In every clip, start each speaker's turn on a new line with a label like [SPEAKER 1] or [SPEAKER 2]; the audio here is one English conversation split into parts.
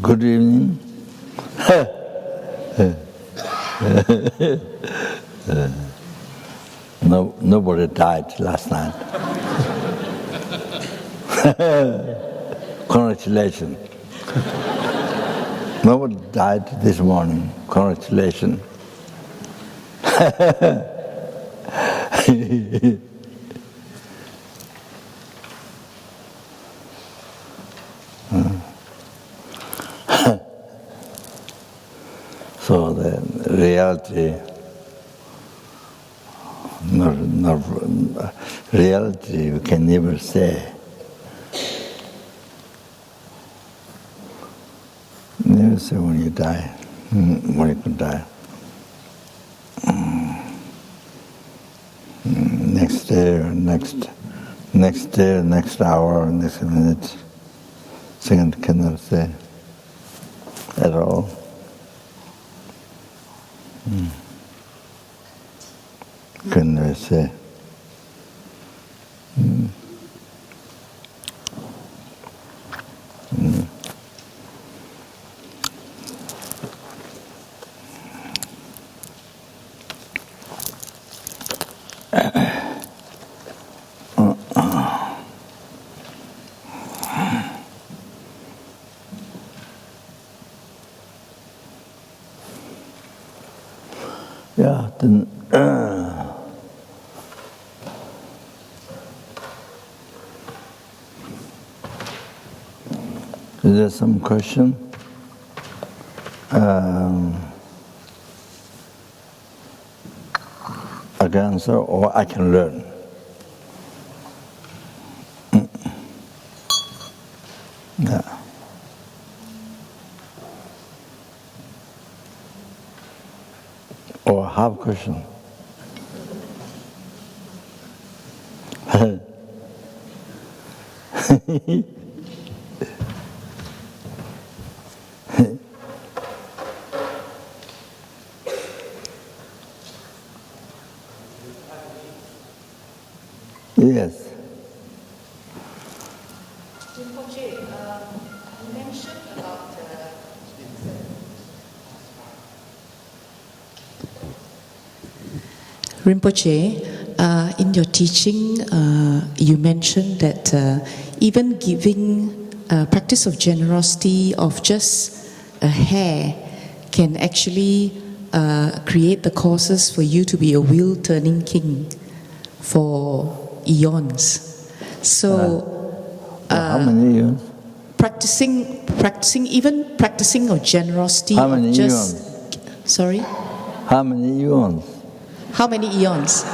[SPEAKER 1] Good evening. Nobody died last night. Congratulations. Nobody died this morning. Congratulations. So the reality, reality we can never say. Never say when you die, when you could die. Next day, next hour, next minute, second cannot say at all. Can never say. Yeah, then, is there some question? I can answer or I can learn. Yeah. Or have question. Yes.
[SPEAKER 2] Rinpoche, you mentioned about Rinpoche, in your teaching, you mentioned that even giving practice of generosity of just a hair can actually create the causes for you to be a wheel-turning king for eons. So,
[SPEAKER 1] how many eons?
[SPEAKER 2] Practicing of generosity.
[SPEAKER 1] How many
[SPEAKER 2] just,
[SPEAKER 1] eons?
[SPEAKER 2] Sorry?
[SPEAKER 1] How many eons?
[SPEAKER 2] How many eons?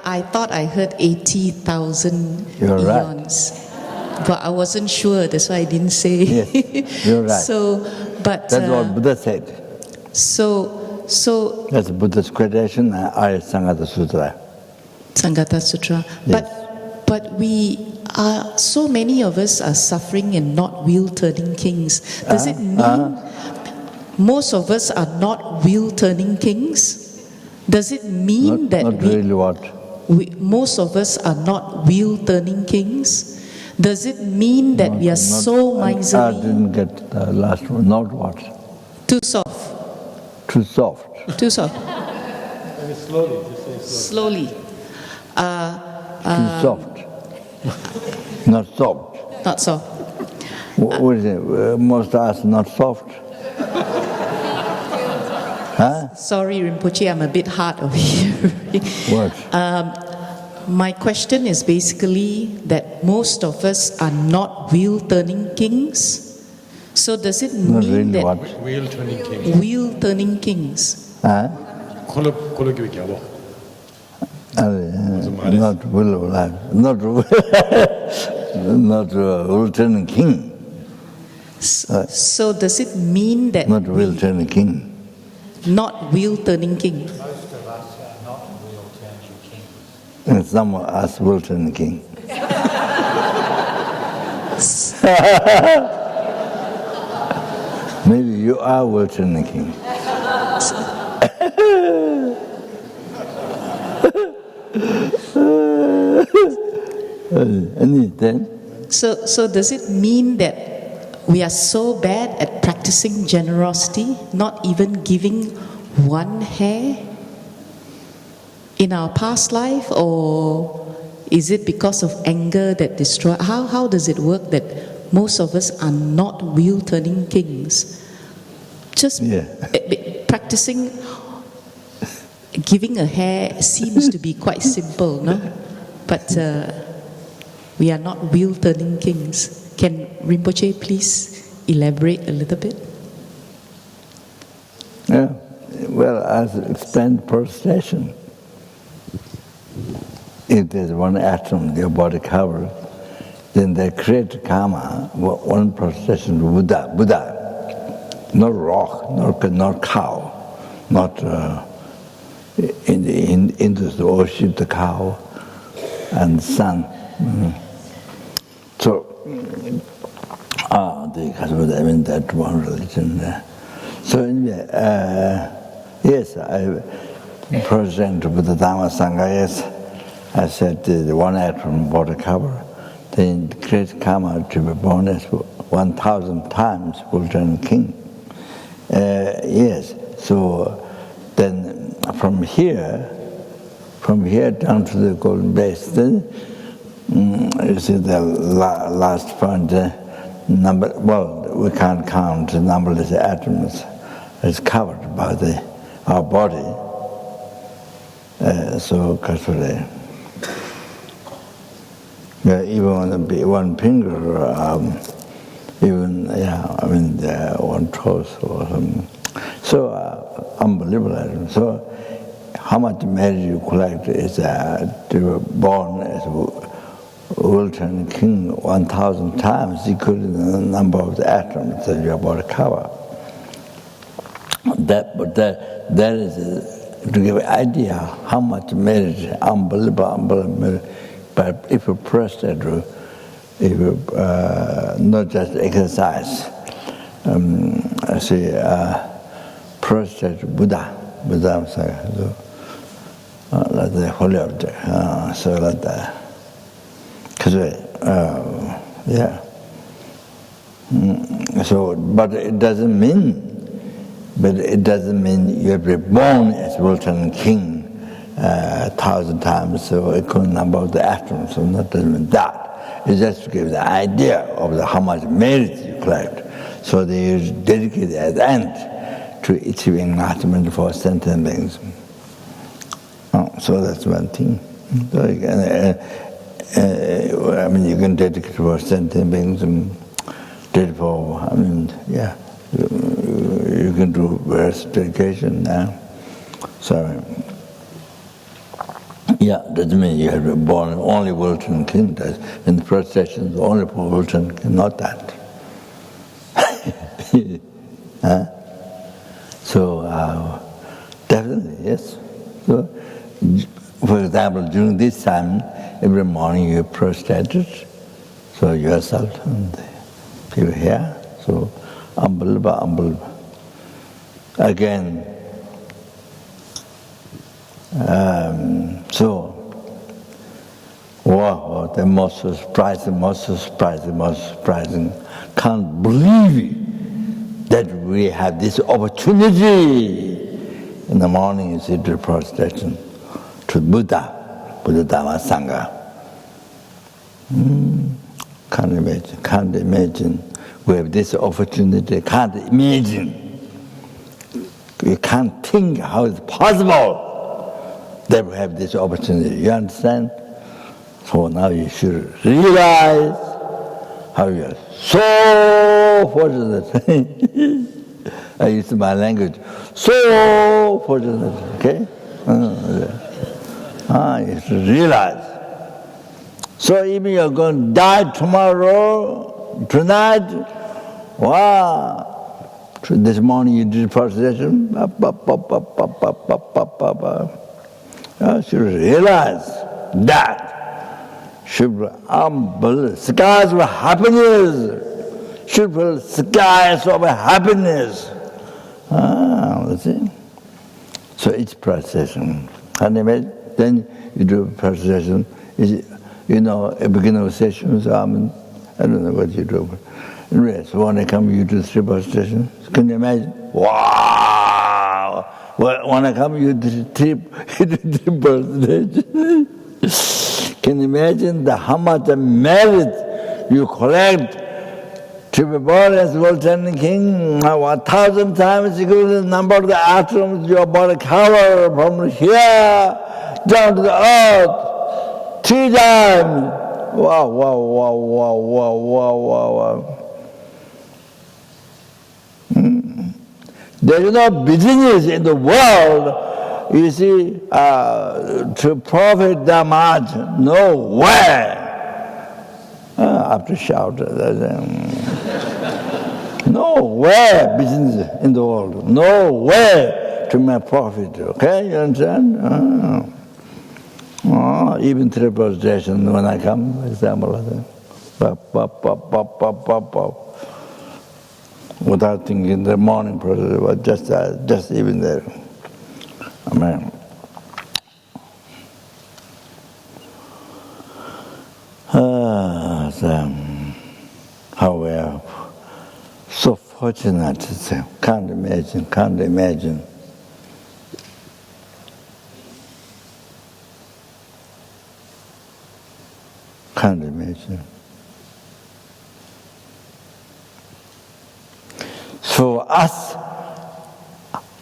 [SPEAKER 2] I thought I heard 80,000
[SPEAKER 1] You're
[SPEAKER 2] eons. Right. But I wasn't sure, that's why I didn't say.
[SPEAKER 1] Yes, you're right.
[SPEAKER 2] But
[SPEAKER 1] that's what Buddha said.
[SPEAKER 2] So
[SPEAKER 1] that's Buddha's creation, Sangha Sutra.
[SPEAKER 2] Sangha Sutra.
[SPEAKER 1] Yes.
[SPEAKER 2] But we are, so many of us are suffering and not wheel-turning kings. Does it mean most of us are not wheel-turning kings? Does it mean
[SPEAKER 1] not really what?
[SPEAKER 2] Most of us are not wheel-turning kings? Does it mean that we are so miserly?
[SPEAKER 1] I didn't get the last one. Not what?
[SPEAKER 2] Too soft.
[SPEAKER 1] Too soft.
[SPEAKER 2] Too soft.
[SPEAKER 3] Very slowly. Just slowly.
[SPEAKER 1] Too soft. Not soft.
[SPEAKER 2] Not soft.
[SPEAKER 1] What is it? Most of us not soft. Huh?
[SPEAKER 2] Sorry, Rinpoche, I'm a bit hard of hearing.
[SPEAKER 1] What?
[SPEAKER 2] My question is basically that most of us are not wheel-turning kings. So does it mean
[SPEAKER 1] really
[SPEAKER 2] that
[SPEAKER 1] what?
[SPEAKER 3] Wheel-turning kings.
[SPEAKER 2] Wheel-turning kings?
[SPEAKER 1] Huh?
[SPEAKER 3] 콜로 교육이야.
[SPEAKER 1] Not will not wheel-turning king.
[SPEAKER 2] So does it mean that
[SPEAKER 1] not wheel-turning king?
[SPEAKER 2] Not wheel-turning king.
[SPEAKER 4] Most of us are not wheel-turning kings.
[SPEAKER 1] And some of us wheel-turning king. Maybe you are wheel-turning king.
[SPEAKER 2] So does it mean that we are so bad at practicing generosity, not even giving one hair in our past life, or is it because of anger that destroy? How does it work that most of us are not wheel-turning kings? Just practicing giving a hair seems to be quite simple, no? But we are not wheel-turning kings. Can Rinpoche please elaborate a little bit?
[SPEAKER 1] Yeah, well, as explained prostration, if there's one atom your body covers, then they create karma, one prostration to Buddha, not rock, not cow, not into the ocean, the cow and sun. So, I mean that one religion. So anyway, yes, I present with the Dharma Sangha, yes, I said the one atom body cover, then great karma to be born as 1,000 times Buddha king. Yes, so then from here down to the golden base, then you see the last point, number, well, we can't count the numberless atoms. It's covered by our body. So, even one finger, even, one toe or something. So, unbelievable. So, how much merit you collect is to be born as Wilton King 1,000 times equal to the number of the atoms that your body cover. That is to give an idea how much merit, unbelievable merit. But if you press that, if you not just exercise, I say press that Buddha Sangha, like the holy object, so like that. So, but it doesn't mean you have been born as Wilton King 1,000 times, so equal number of the atoms. So that doesn't mean that. It just to give the idea of how much merit you collect. So they dedicate at the end to achieving enlightenment for sentient beings. So that's one thing. So you can dedicate for sentient beings and dedicate for, you can do various dedication now. So, doesn't mean you have been born only Wilton King. In the processions, only for Wilton King, not that. So, definitely, yes. So, for example, during this time, every morning you prostrated, so yourself and the people here, so unbelievable. Again, wow, the most surprising. Can't believe that we have this opportunity. In the morning you see the prostration to Buddha Dharma Sangha. Can't imagine. We have this opportunity, can't imagine. You can't think how it's possible that we have this opportunity. You understand? So now you should realize how you are so fortunate. I use my language. So fortunate, okay? You should realize. So even you're going to die tomorrow, tonight, wow. This morning you did prostration, you should realize that. Should be unbelievable. Skies of happiness. Should be skies of happiness. That's it. So it's prostration. Then you do prostration. At the beginning of sessions, I don't know what you do. Yes, when I come, you do 3 prostrations. Can you imagine? Wow! When I come, you do 3 prostrations. Can you imagine how much merit you collect to be born as world turning king? 1,000 times equal to the number of the atoms your body cover from here down to the earth. 3 times. Wow, wow, wow, wow, wow, wow, wow, wow. There is no business in the world, you see, to profit that much. No way. I have to shout. No way business in the world. No way to make profit. Okay, you understand? Even 3 prostrations when I come, example, without thinking the morning process was just even there. Amen. How we are so fortunate. Can't imagine. Can't imagine. So us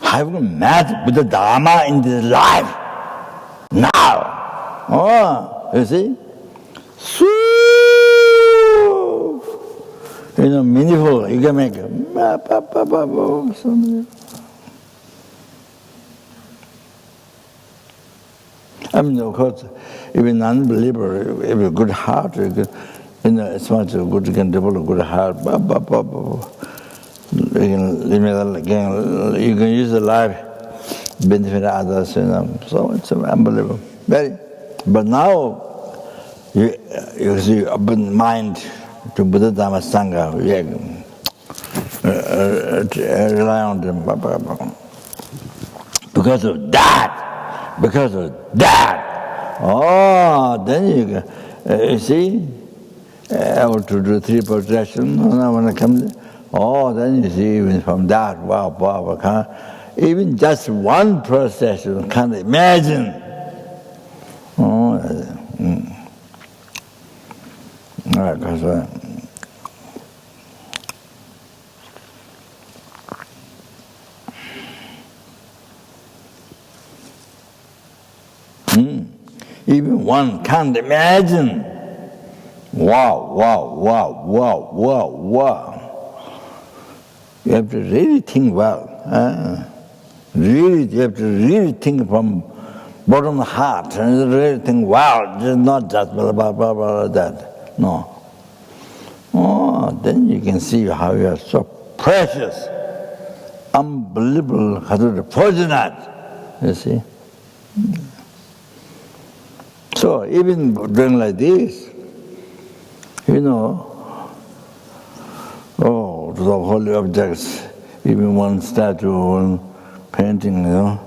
[SPEAKER 1] having met with the Dharma in this life now, you see, so meaningful. You can make I mean, of course, even unbeliever, if a good heart, as much as good you can develop a good heart, you can use the life, benefit others, so it's unbelievable. But now, you see, open mind to Buddha, Dharma, Sangha, rely on them. Because of that, then you see, able to do 3 prostrations when I come. Then you see, even from that, wow, even just 1 prostration, can't imagine. Even 1 can't imagine. Wow. You have to really think well. You have to really think from bottom of the heart and really think, wow, just not just blah, blah, blah, blah, that. No. Then you can see how you are so precious, unbelievable, fortunate, you see. So even doing like this, to the holy objects, even 1 statue, 1 painting, doing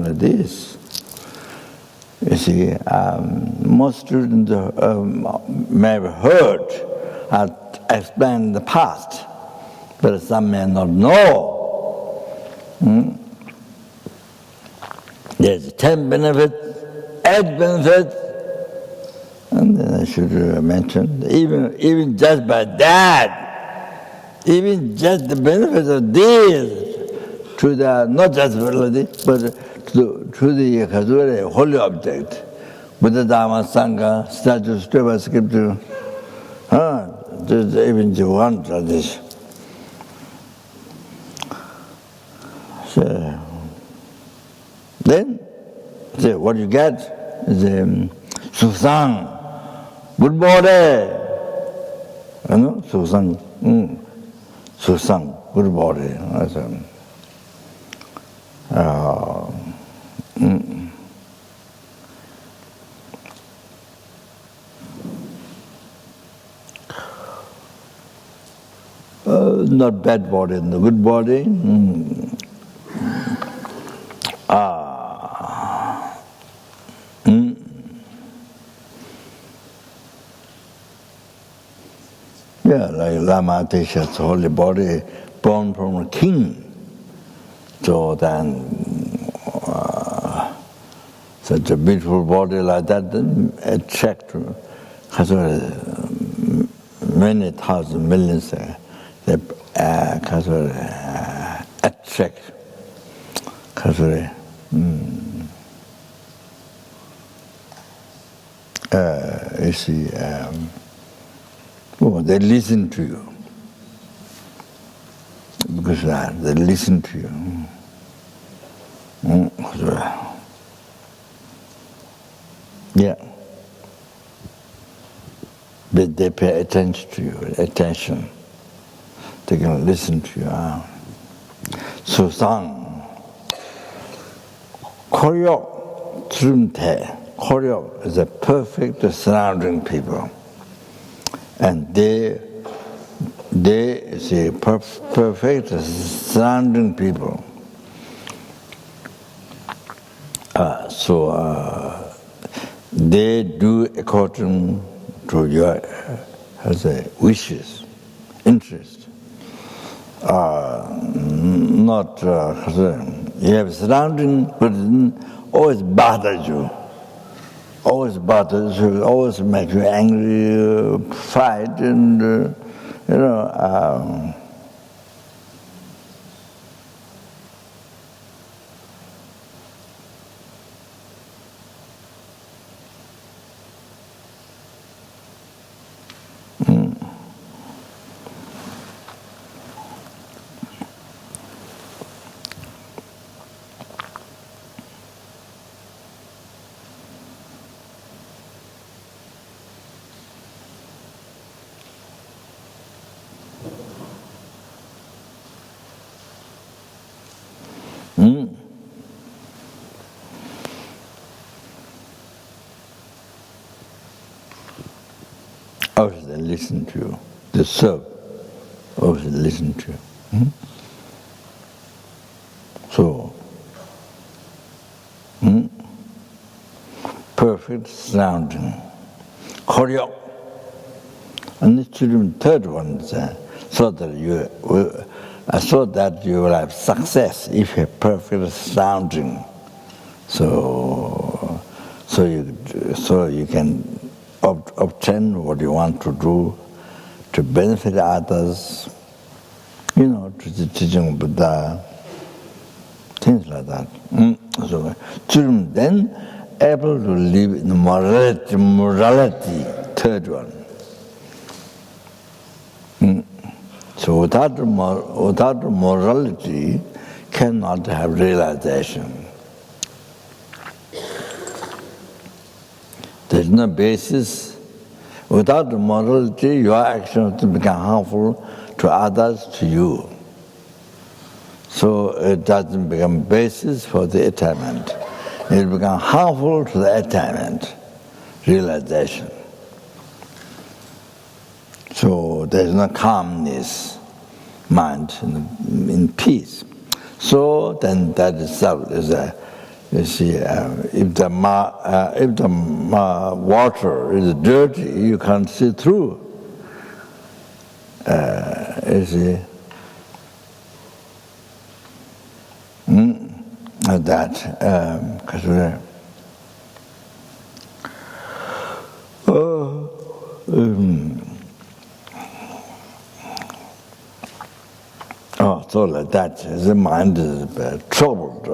[SPEAKER 1] like this. You see, most students may have heard or explained in the past, but some may not know. There's 10 benefits, 8 benefits, and then I should mention, even just by that, even just the benefits of these, to the, not just reality, but to the holy object, Buddha, Dharma, Sangha, statue, scripture, scripture, just even to 1 tradition. So, then, what you get is Susang, good body. Susang, Susang, good body. Not bad body, the good body. Yeah, Lama Tesha's holy body born from a king. So then, such a beautiful body like that attract many thousand millions. They attract. You see, they listen to you. Because they listen to you. Yeah. But they pay attention to you, attention. They can listen to you. So sang, Koryo Trumte. Koryo is a perfect surrounding people. And they say perfect surrounding people. They do according to your wishes, interest. Not you have surrounding, but always bothers you. Always bothers you, always make you angry, fight, and always they listen to you. They serve. Always listen to you. So, perfect surrounding. Koryo. And the third one is so that you will have success if you have perfect surrounding. So you can obtain what you want to do to benefit others, to the teaching of Buddha, things like that. So children then able to live in morality, third one. So without morality, cannot have realization. There's no basis. Without morality, your actions will become harmful to others, to you. So it doesn't become basis for the attainment. It becomes harmful to the attainment, realization. So there's no calmness, mind in peace. So then that itself is if the water is dirty, you can't see through. You see, so like that, the mind is troubled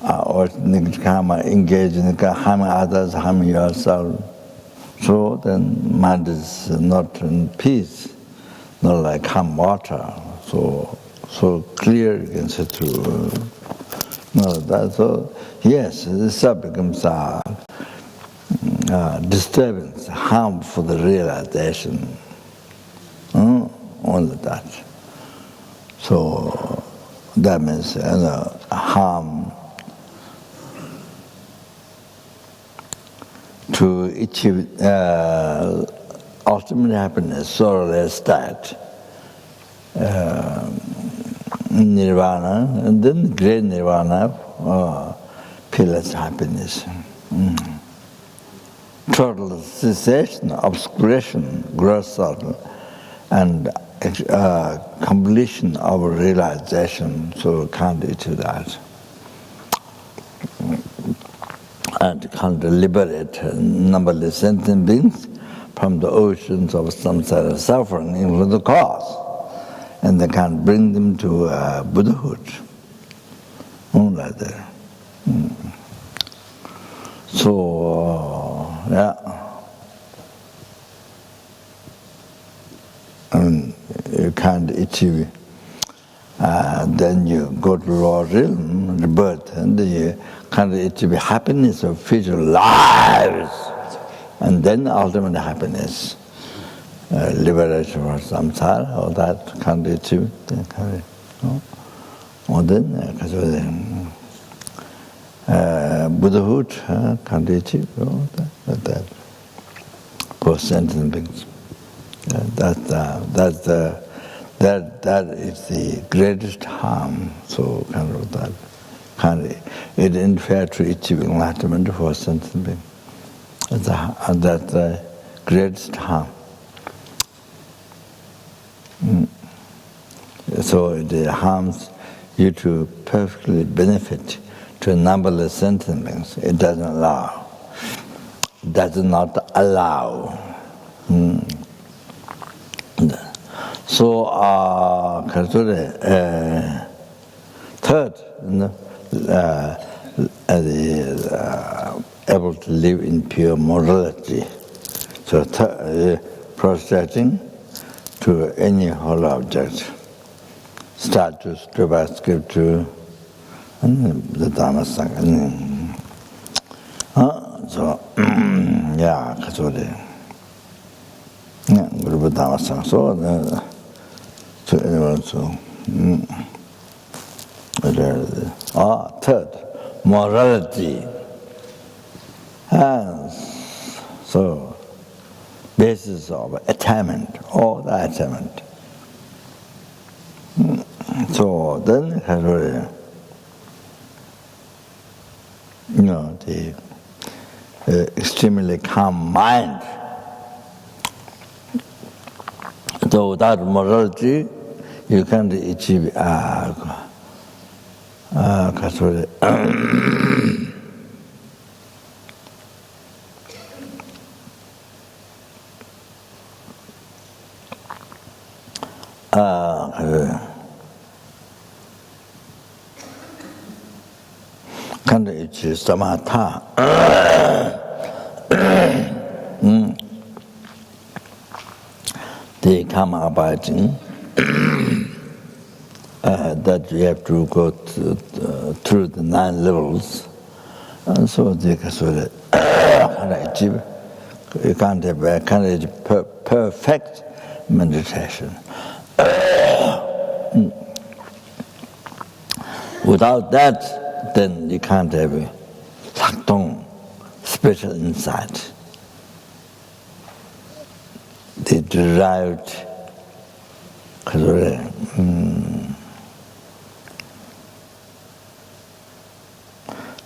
[SPEAKER 1] or engage in harming others, harming yourself. So then mind is not in peace, not like calm water. So clear you can see through. So yes, this becomes disturbance, harm for the realization. Only that. So that means harm to achieve ultimate happiness, sorrowless state, nirvana, and then great nirvana, peerless happiness. Total cessation, obscuration, gross sorrow, and completion of realization, so can't achieve that. And can't liberate numberless sentient beings from the oceans of samsara suffering, including the cause, and they can't bring them to Buddhahood. Like that. So, you can't achieve. Then you go to lower realm, rebirth, and you can't achieve happiness of future lives, and then ultimate happiness, liberation from samsara. All that can't achieve. Or then, Buddhahood can't achieve. That for sentient beings. That is the greatest harm. So kind of that it interfere to achieving enlightenment for sentient being. That's the greatest harm. So it harms you to perfectly benefit to numberless sentient beings. It doesn't allow. Does not allow. So, third, able to live in pure morality. So, prostrating to any whole object, statue, scripture, the Dharma Sangha. So, Guru Dharma Sangha. Third, morality. So, basis of attainment, all the attainment. So then, the extremely calm mind. So without morality, you can't achieve can't achieve samatha. The karma abiding that you have to go through the 9 levels, and so they can achieve. You can't achieve perfect meditation. Without that, then you can't have a lakdong, special insight. The derived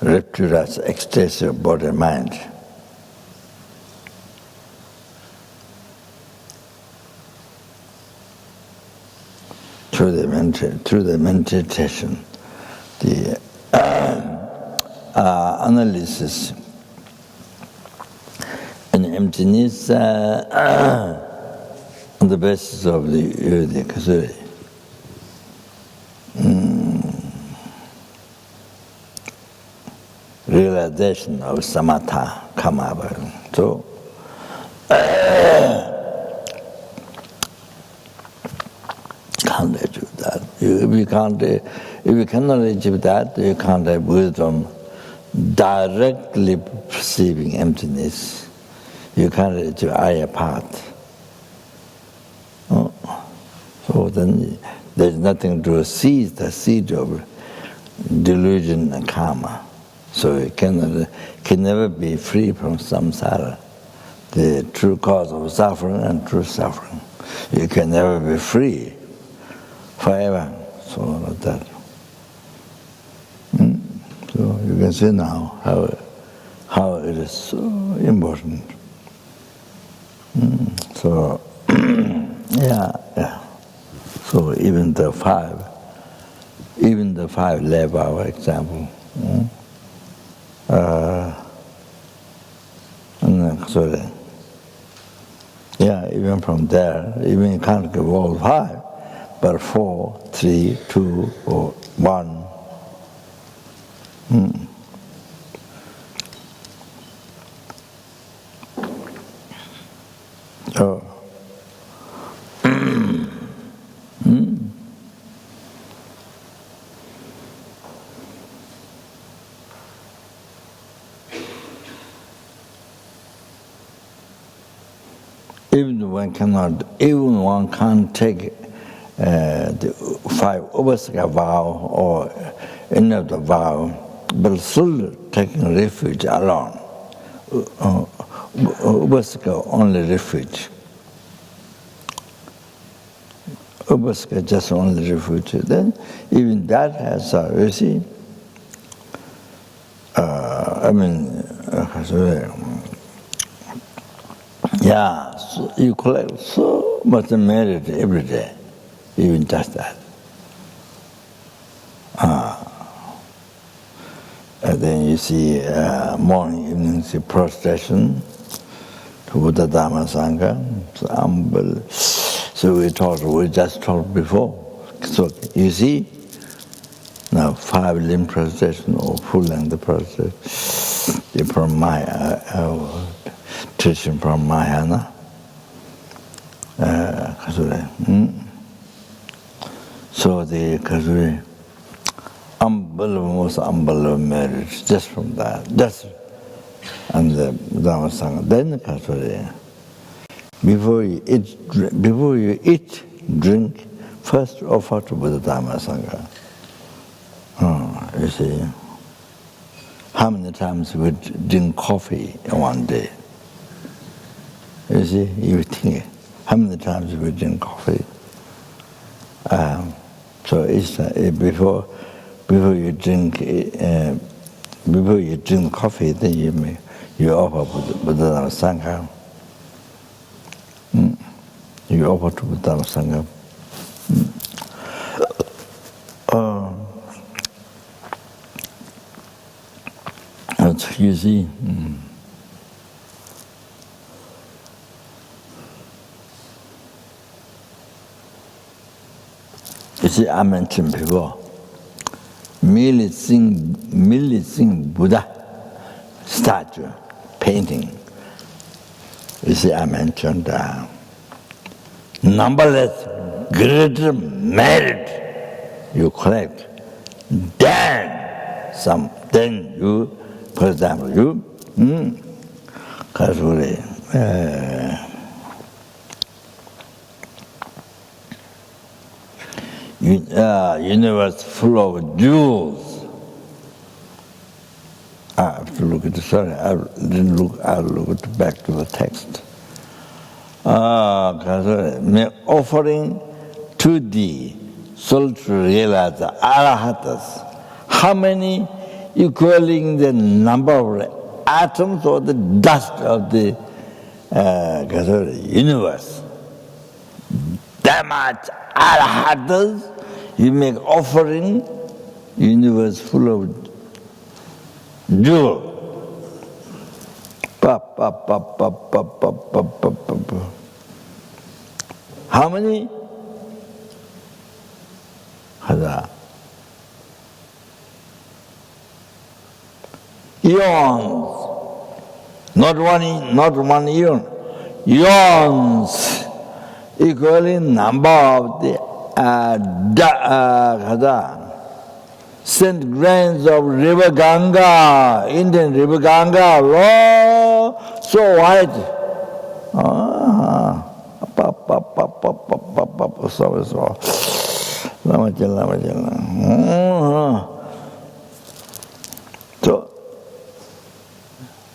[SPEAKER 1] rapturous ecstasy of body and mind. Through the meditation, the analysis and emptiness on the basis of the kasuri. Realization of samatha, karma. So, can't achieve that. If you cannot achieve that, you can't have wisdom directly perceiving emptiness. You can't achieve higher path. So then there's nothing to seize the seed of delusion and karma. So you can never be free from samsara, the true cause of suffering and true suffering. You can never be free forever. So like that. So you can see now how it is so important. So Yeah. So even the five lab, our example. Even from there, even you can't give all five, but 4, 3, 2, or 1. Even one can't take the 5 Upasaka vow or any of the vow, but still taking refuge alone. Upasaka only refuge. Upasaka just only refuge. Then even that has, you see, so you collect so much merit every day, even just that. And then you see morning, evening, see prostration to Buddha, Dharma, Sangha. So we just talked before. So you see, now 5 limb prostration or full length prostration from my teaching from Mahayana. So the Kasuri, most unbelievable marriage just from that, and the Dharma Sangha. Then Kasuri, before you eat, drink, first offer to Buddha Dharma Sangha. You see, how many times we drink coffee in one day? You see, you think, how many times we drink coffee? So it's before you drink coffee, then you offer Buddha Sangha. You offer to Buddha Sangha. You see. You see, I mentioned before, merely seeing Buddha statue, painting. You see, I mentioned numberless greater merit you collect. Then you, for example, universe full of jewels. I have to look at I didn't look, I'll look back to the text. Offering to thee, soul to realize the arahatas. How many equaling the number of atoms or the dust of the universe? That much arahatas, you make offering, universe full of jewel. How many? Eons, not one eon, eons, equaling number of the sent grains of river Ganga, Indian river Ganga, so white.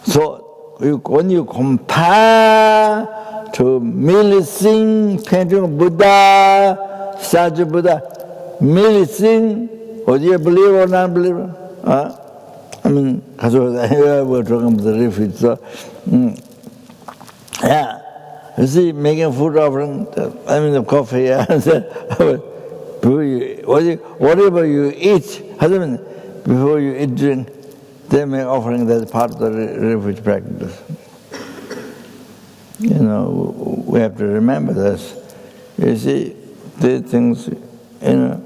[SPEAKER 1] So when you compare to merely seeing painting of Buddha, statue of Buddha, merely seeing, or do you believe or not believe? We're talking about the refuge. So, you see, making food offering, I mean the coffee, whatever you eat, husband, before you eat, drink, they make offering, that's part of the refuge practice. You know, we have to remember this. You see, these things, you know,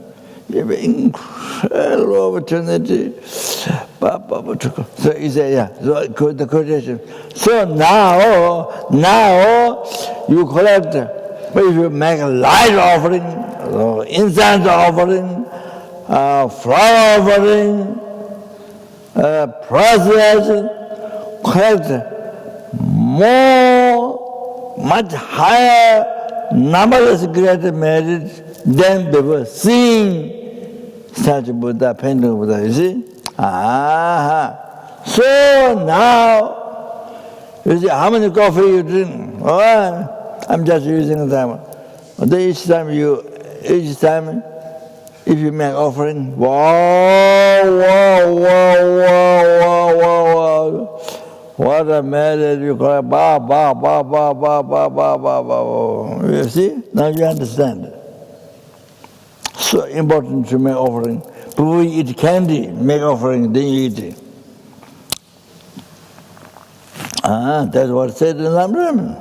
[SPEAKER 1] you have an incredible opportunity. So he said, yeah, so the quotation. So now you collect, but if you make a light offering, incense offering, flower offering, prostrations, collect more, much higher, numberless greater merit than before seeing such Buddha, painting Buddha, you see? So now, you see, how many coffee you drink? Oh, I'm just using them. Each time, if you make offering, wow, what a merit you call it, ba. You see? Now you understand. So important to make offering. Before you eat candy, make offering, then you eat it. That's what it said in lamrim.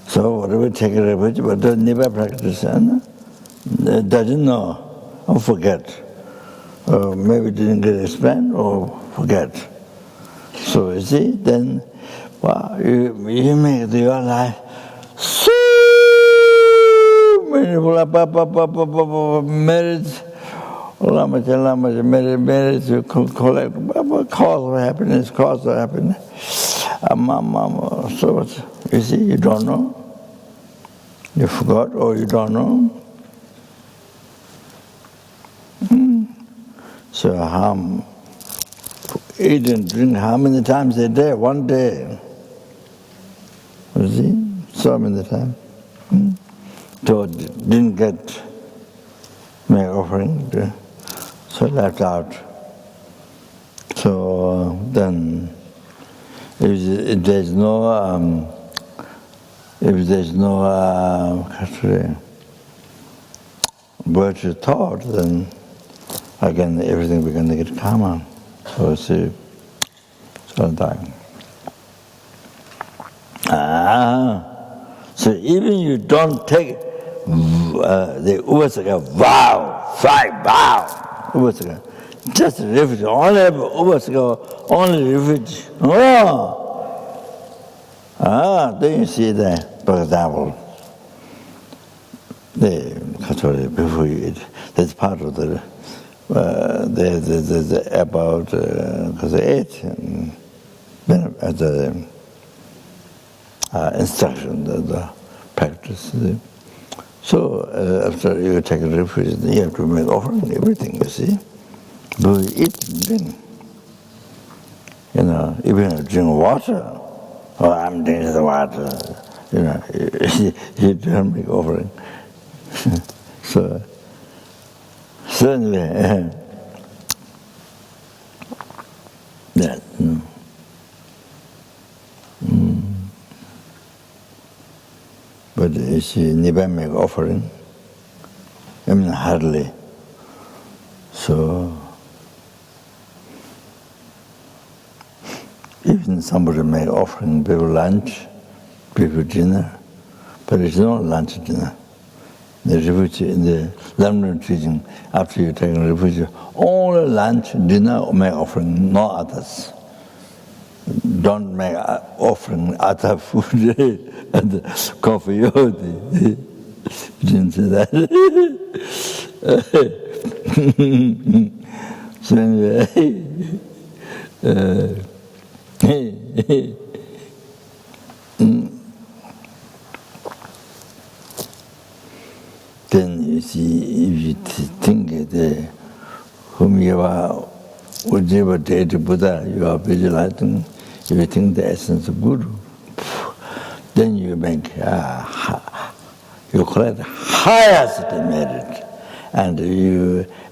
[SPEAKER 1] So whatever take a refuge, but never practice, doesn't know, or forget. Or maybe didn't get explained, or forget. So you see, then you make your life so many merits, merits you collect, cause of happiness. So you see, you don't know, you forgot, or you don't know. So eat and drink how many times a day? One day. You see? So many times. So didn't get make offering, so left out. So then, if there's no virtue thought, then again everything began to get calmer. So see, so dying. So even you don't take the Upasaka vow, 5 vow, Upasaka, just refuge, only Upasaka, only refuge. Then you see that, for example, the Katori, before you eat, that's part of the about because they ate and then the instruction, the practice. So after you take a refuge, you have to make offering everything. You see, but you eat and drink. You know, even drink water. Oh, I'm drinking the water. You know, you don't make offering. So anyway, that. But you see, never make offering. I mean, hardly. So, even somebody make offering, people lunch, people dinner, but it's not lunch dinner. The refuge in the lamrim teaching, after you take a refuge, only lunch, dinner, or make offering, no others. Don't make offering other food and coffee. Didn't say that. So anyway, then you see, if you think whom you are, whichever day to Buddha you are visualizing, if you think the essence of Guru, then you make you collect highest merit, and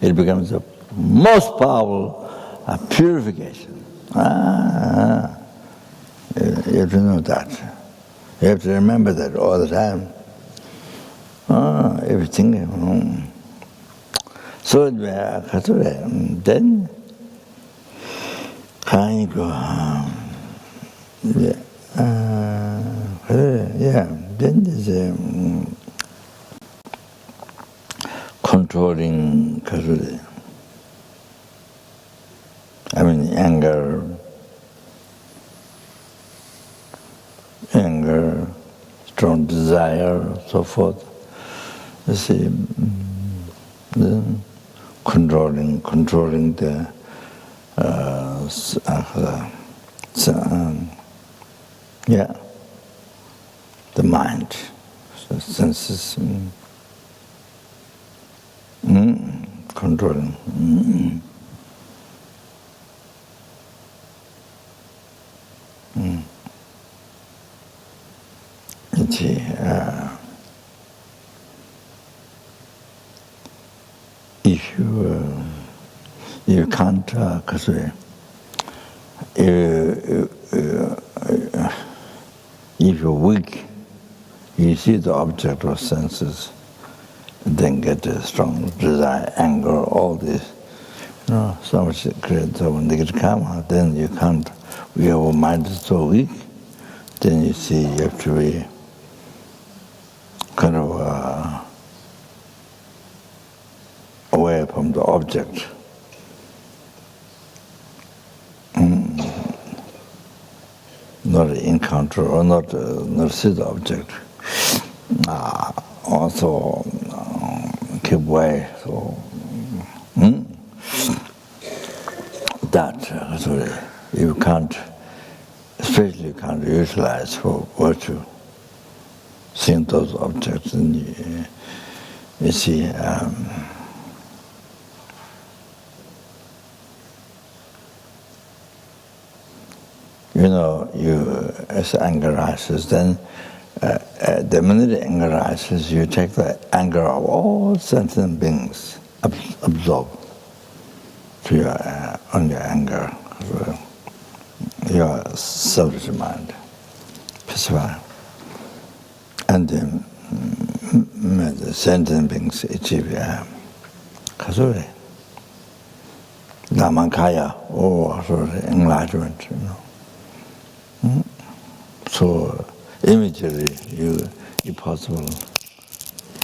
[SPEAKER 1] it becomes the most powerful purification. You have to know that. You have to remember that all the time. Everything. So then can you go? Then there's controlling, I mean, anger, strong desire, so forth. You see, then controlling the the mind, the senses, controlling. You see, if you can't, if you're weak, you see the object of senses, then get a strong desire, anger, all this. So much creates so negative karma, then you can't, your mind is so weak, then you see you have to be kind of away from the object. Not encounter or not see the object. Also keep away. So that you can't, especially you can't utilize for virtue. Seeing those objects, and you see. You as anger rises, then the minute anger rises, you take the anger of all sentient beings, absorb to your on your anger, your selfish mind, pacify, and then the sentient beings achieve kasuri, Dhammakaya, or enlightenment, So immediately if possible,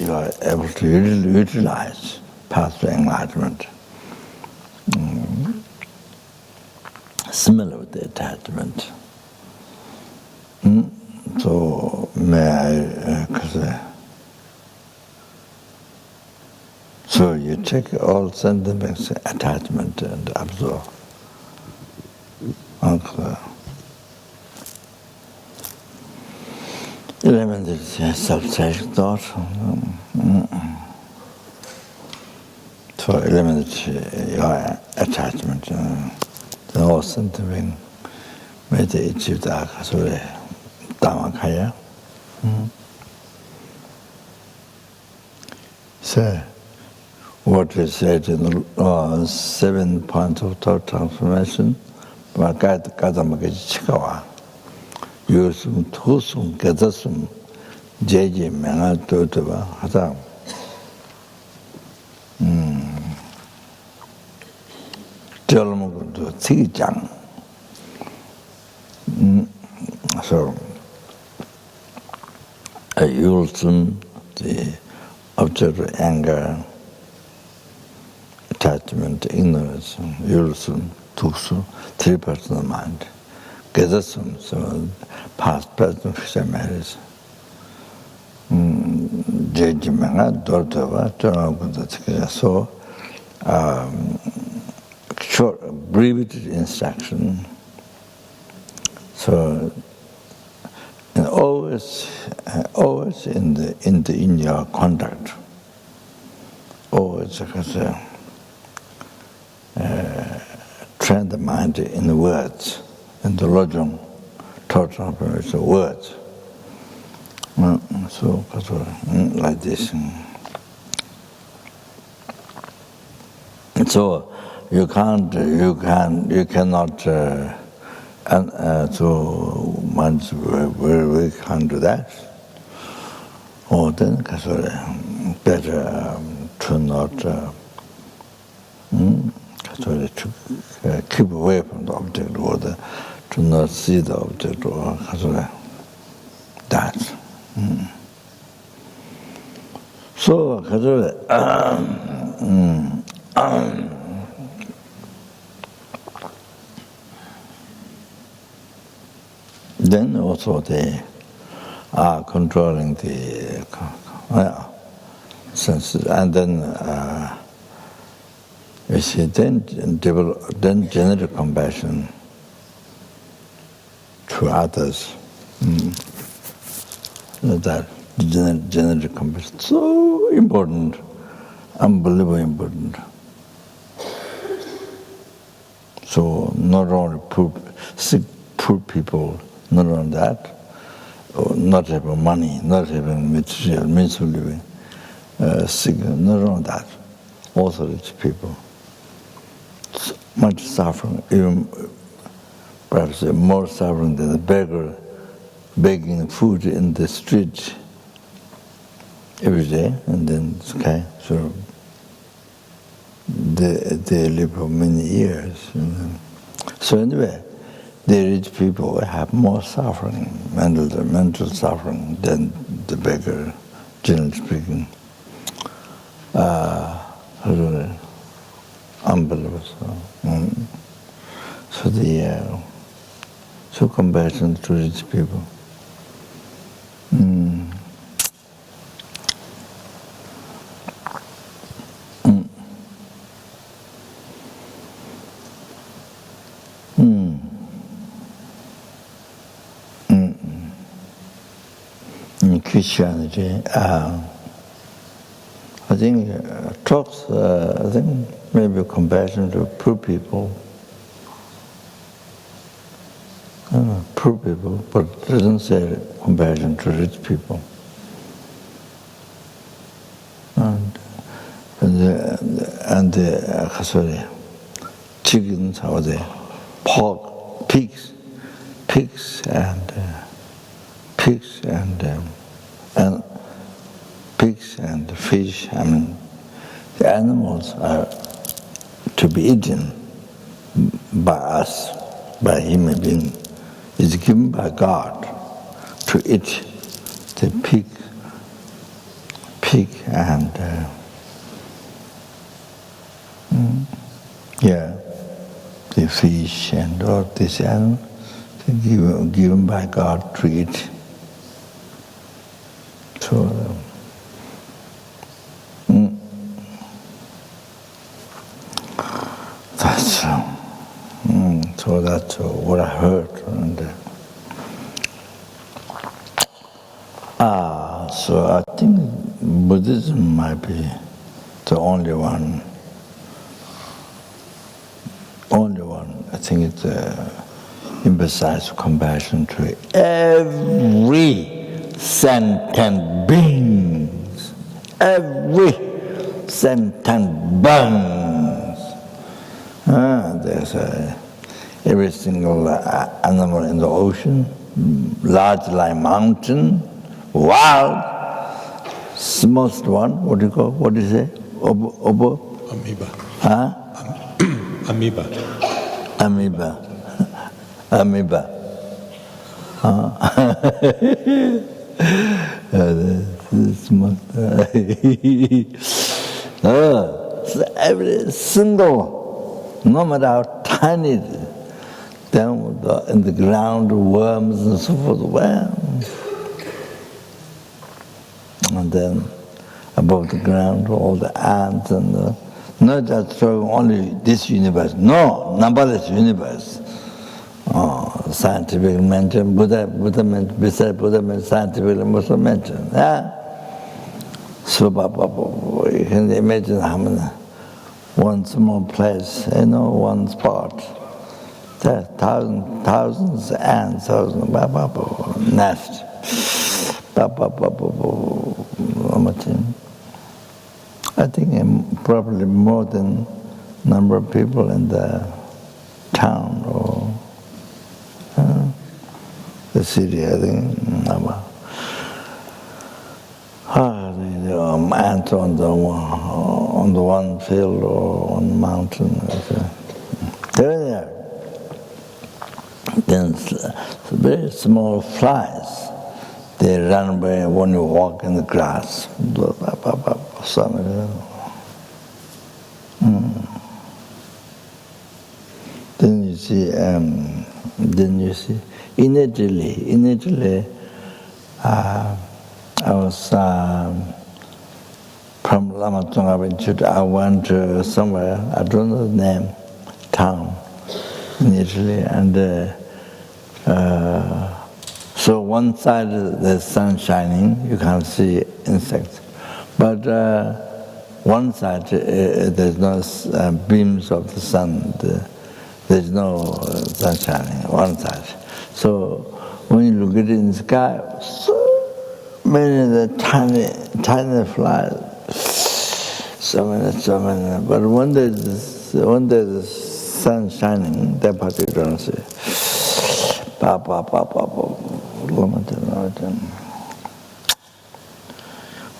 [SPEAKER 1] you are able to utilize path to enlightenment. Similar with the attachment. So may I, so you take all sentiments, attachment, and absorb. Okay. 11 is self-centered thought. So 11 is your attachment. The whole sentiment may achieve that. So Dhammakaya. So what is said in the 7 points of thought transformation, Yusum, Tusum, Gadasum, Jeji, Mena, Dotava, Hadam. Jalmagundu, Tijang. So, Yulsum, the object of anger, attachment, ignorance, Yulsum, Tusum, 3 parts of the mind. Gadasum, so past, present, future matters. Judgment, Dortova, so short, abbreviated instruction. So, and always in your conduct, always train the mind in the words. And the lojong, total words. So, like this. So you cannot minds very weak can't do that. Or then better to not to keep away from the object, or to not see the object, or that. So then also they are controlling the senses, and then you see, then generate compassion to others. That generate compassion, so important, unbelievably important. So not only sick, poor people, not only that, not having money, not having material means of living, sick, not only that, also rich people. So much suffering, even perhaps more suffering than the beggar begging food in the street every day, and then okay, so they live for many years. So anyway, the rich people have more suffering, mental suffering, than the beggar, generally speaking. Really unbelievable. So compassion to rich people. In Christianity, I think talks. I think maybe compassion to poor people. Poor people, but it doesn't say compassion to rich people. And the chickens, or the pork, pigs and fish. I mean, the animals are to be eaten by us, by human being. It's given by God to eat the pig and the fish and all these animals, given by God to eat. So that's what I heard. And, so I think Buddhism might be the only one. I think it emphasizes compassion to every sentient beings. Every sentient beings. There's every single animal in the ocean, large like mountain, wild, smallest one, what do you call, what do you say? Obo?
[SPEAKER 3] Amoeba.
[SPEAKER 1] Huh?
[SPEAKER 3] Amoeba.
[SPEAKER 1] Amoeba. Amoeba. Small. So every single, no matter how tiny it is, down in the ground, worms and so forth, worms. And then above the ground, all the ants and not just showing only this universe, no, numberless universe. Scientific mention, Buddha mentioned, besides Buddha mentioned, scientific also mentioned. So you can imagine how many, one small place, one spot. There are thousands of ants, nest. I think probably more than number of people in the town or the the city, I think. The ants on the one field or on the mountain. Then very small flies. They run away when you walk in the grass. Then you see. In Italy, I was from Lama Tsongkhapa. I went to somewhere, I don't know the name, town in Italy, and so one side the sun shining, you can't see insects, but one side there's no beams of the sun. There's no sun shining one side. So when you look at it in the sky, so many of the tiny flies, so many. But when there's the sun shining, that part you don't see.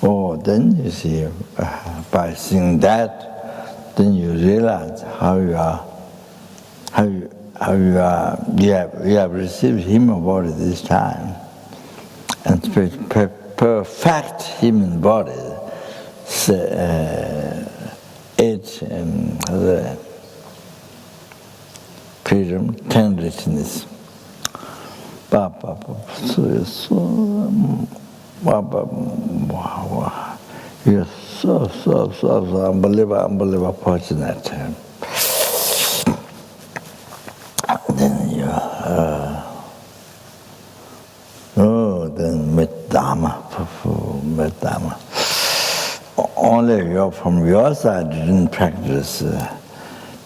[SPEAKER 1] Oh, then you see, by seeing that, then you realize how you have received human body this time, and perfect human body, freedom, 10 richness. You're so unbelievable fortunate. Then you then met Dharma. Only you from your side didn't practice,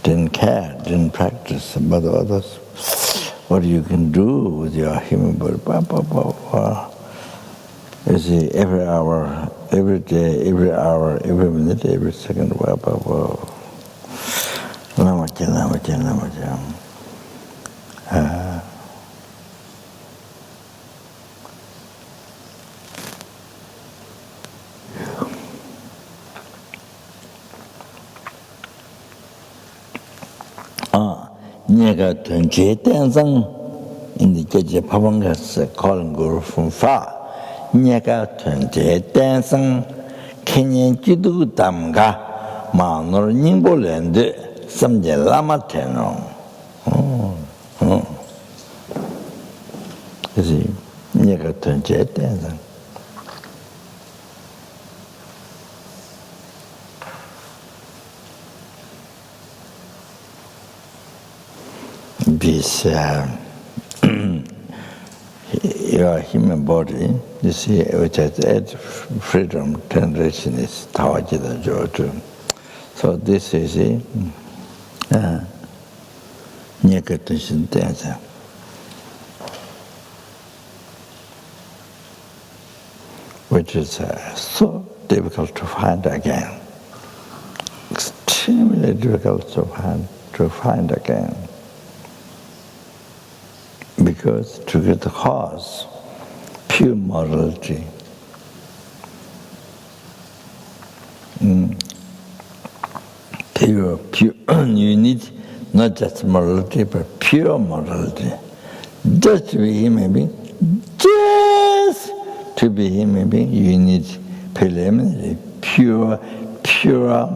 [SPEAKER 1] didn't care, didn't practice, but others, what you can do with your human body. You see, every hour, every day, every hour, every minute, every second. Nyaka tunche tenzang in the Jeje Pavangas calling Guru from far. Nyaka tunche tenzang Kenyan Jidu Damga Ma Nor Nimbo Lende Samje Lama Tenong. You see, Nyaka tunche tenzang. This your human body, you see, which has 8 freedom, 10 richness, Tawajida Jotu. So this is Nyakatushin Tensa, which is so difficult to find again. Extremely difficult to find again. Because to get the cause, pure morality, pure, you need not just morality, but pure morality. Just to be human being, just to be human being, you need preliminary, pure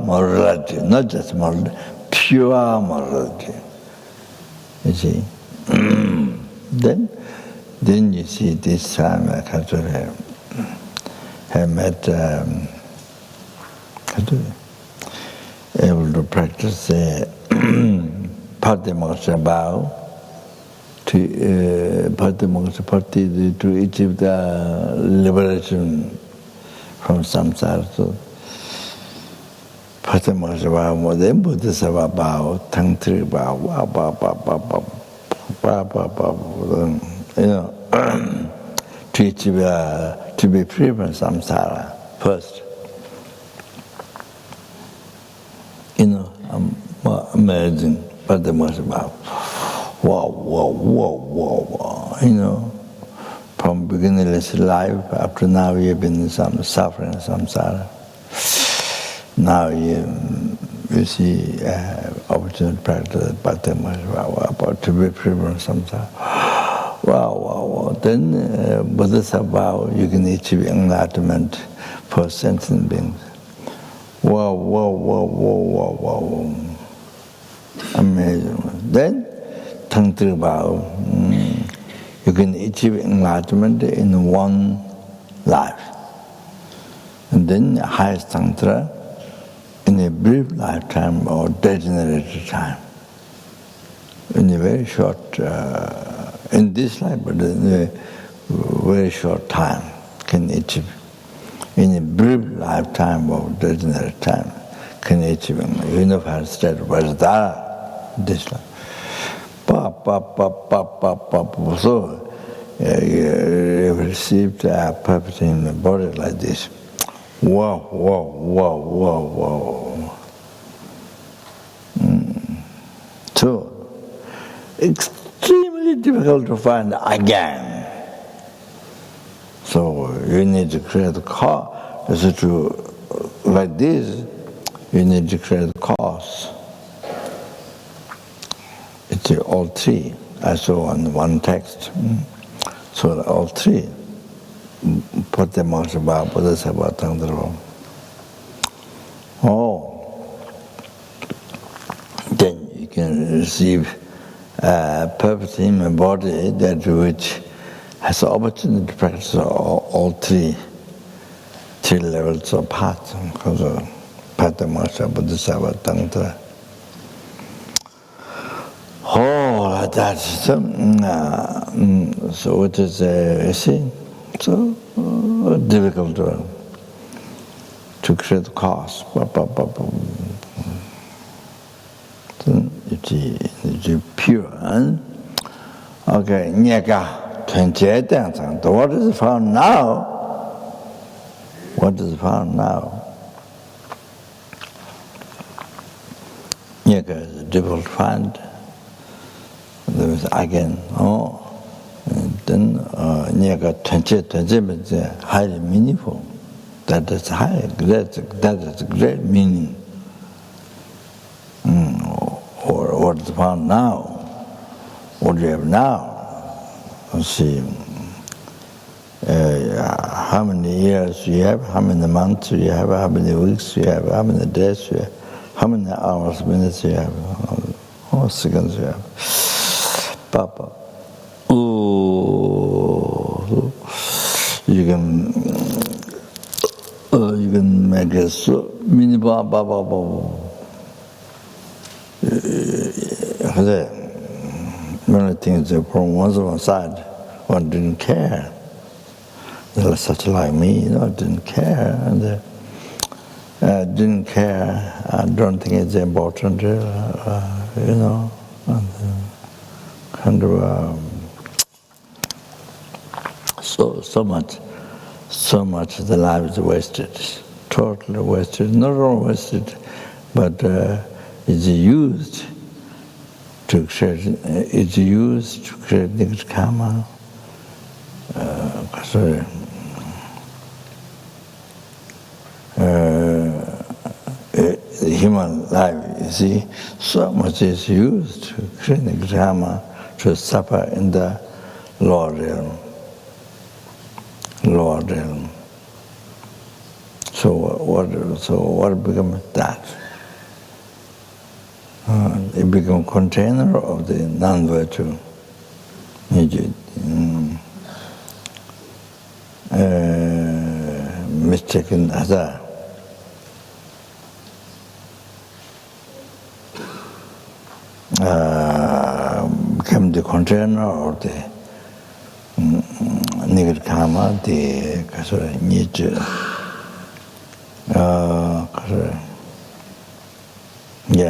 [SPEAKER 1] morality, not just morality, pure morality. You see? Then you see this time I met able to practice Patimoksha vow to achieve the liberation from samsara. So Patimoksha vow, then Buddhisava vow, Tantri vow, you know, to be free from samsara first. You know, amazing, but the most about wow, you know, beginningless life. Up to now you've been in some suffering, samsara. Now you see opportunity to practice about to be free from samsara. Wow. Then Bodhisattva, you can achieve enlightenment for sentient beings. Wow. Amazing. Then, Tantra Bao, you can achieve enlightenment in one life. And then, highest Tantra, in a brief lifetime or degenerated time. In a very short, in this life, but in a very short time, can achieve. In a brief lifetime or degenerate time, can achieve unified state of LZR, this life. So, you received a perfect in the body like this. Wow. So, extremely difficult to find again. So you need to create a cause. Like this, you need to create a cause. It's all three. I saw on one text. So all three. Put them out about Bodhisattva Tantra. Then you can receive a perfect human body that which has the opportunity to practice all three levels of path. Because Patamasha Bodhisattva Tantra. Like that. So it is, you see, so difficult to create a cause. It's pure. Okay, Nyaka. What is found now? Nyaka is difficult to find. There is again, and then Nyaka 20 is highly meaningful. That is great meaning. Or what is found now? What do you have now? See, how many years you have, how many months you have, how many weeks you have, how many days you have, how many hours, minutes you have, how seconds you have. Papa. You can make it so minimal. Many things from one side, one didn't care. They were such like me, didn't care. And didn't care. I don't think it's important, and, kind of so much the life is wasted, totally wasted. Not only wasted, but it's used to create negative karma. Human life, you see, so much is used to create negative karma, to suffer in the lower realm. So what becomes that? It becomes container of the non-virtue. Mistaken other. Become the container of the negative karma, the nature.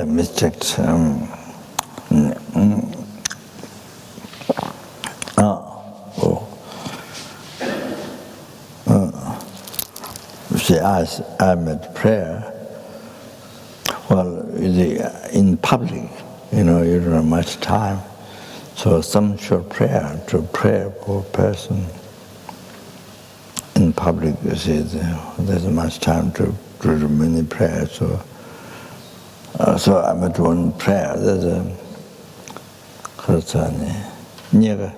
[SPEAKER 1] Mistakes. See, I made prayer. Well, in public, you don't have much time. So some short prayer to pray for a person. in public, you see, there's much time to do many prayers. So I'm at one prayer. There's a Nyaga.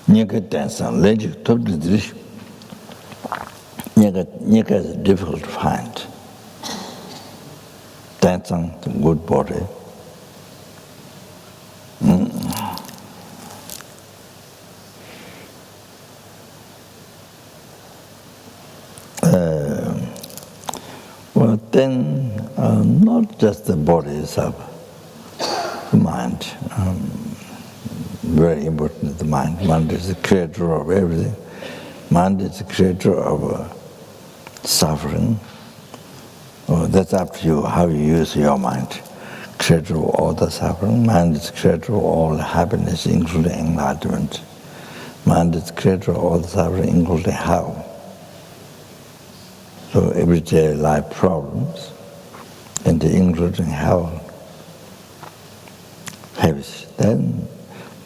[SPEAKER 1] Nyaga dancing, legit, totally difficult. Nyaga is difficult to find. Dancing, the good body. Well, then, not just the body itself, the mind. Very important, the mind. Mind is the creator of everything. Mind is the creator of suffering. Oh, that's up to you, how you use your mind. Creator of all the suffering. Mind is creator of all the happiness, including enlightenment. Mind is creator of all the suffering, including hell. So everyday life problems, and including hell, heaviness. Then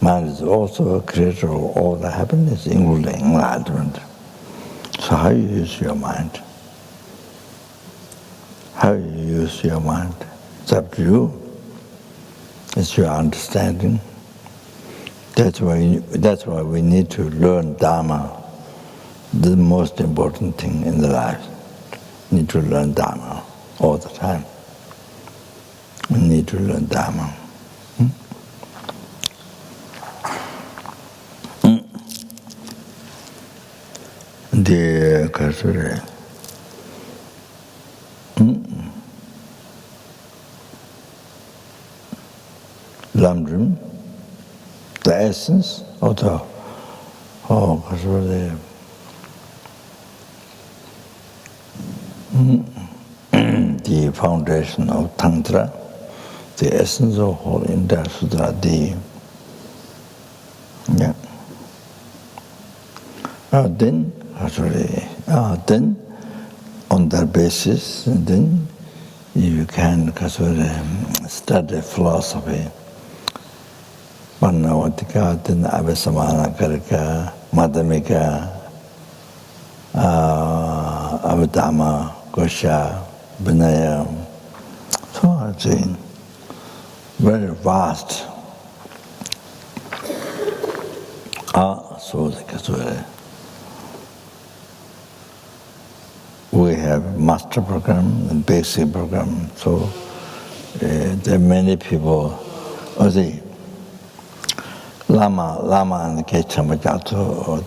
[SPEAKER 1] mind is also a creator of all the happiness, including enlightenment. So how you use your mind? How you use your mind? It's up to you. It's your understanding. That's why we need to learn Dharma, the most important thing in the life. We need to learn Dharma all the time. We need to learn Dharma. The Kasura. Lamrim, the essence of the the foundation of Tantra, the essence of whole entire Sutra, then on that basis, then you can study philosophy. Panavatika, then Avisamana Karika, Madhamika, Abhidhamma, Kosha, Vinaya. So it's very vast. We have master program and basic program. So there are many people. Lama and Kechamajatu,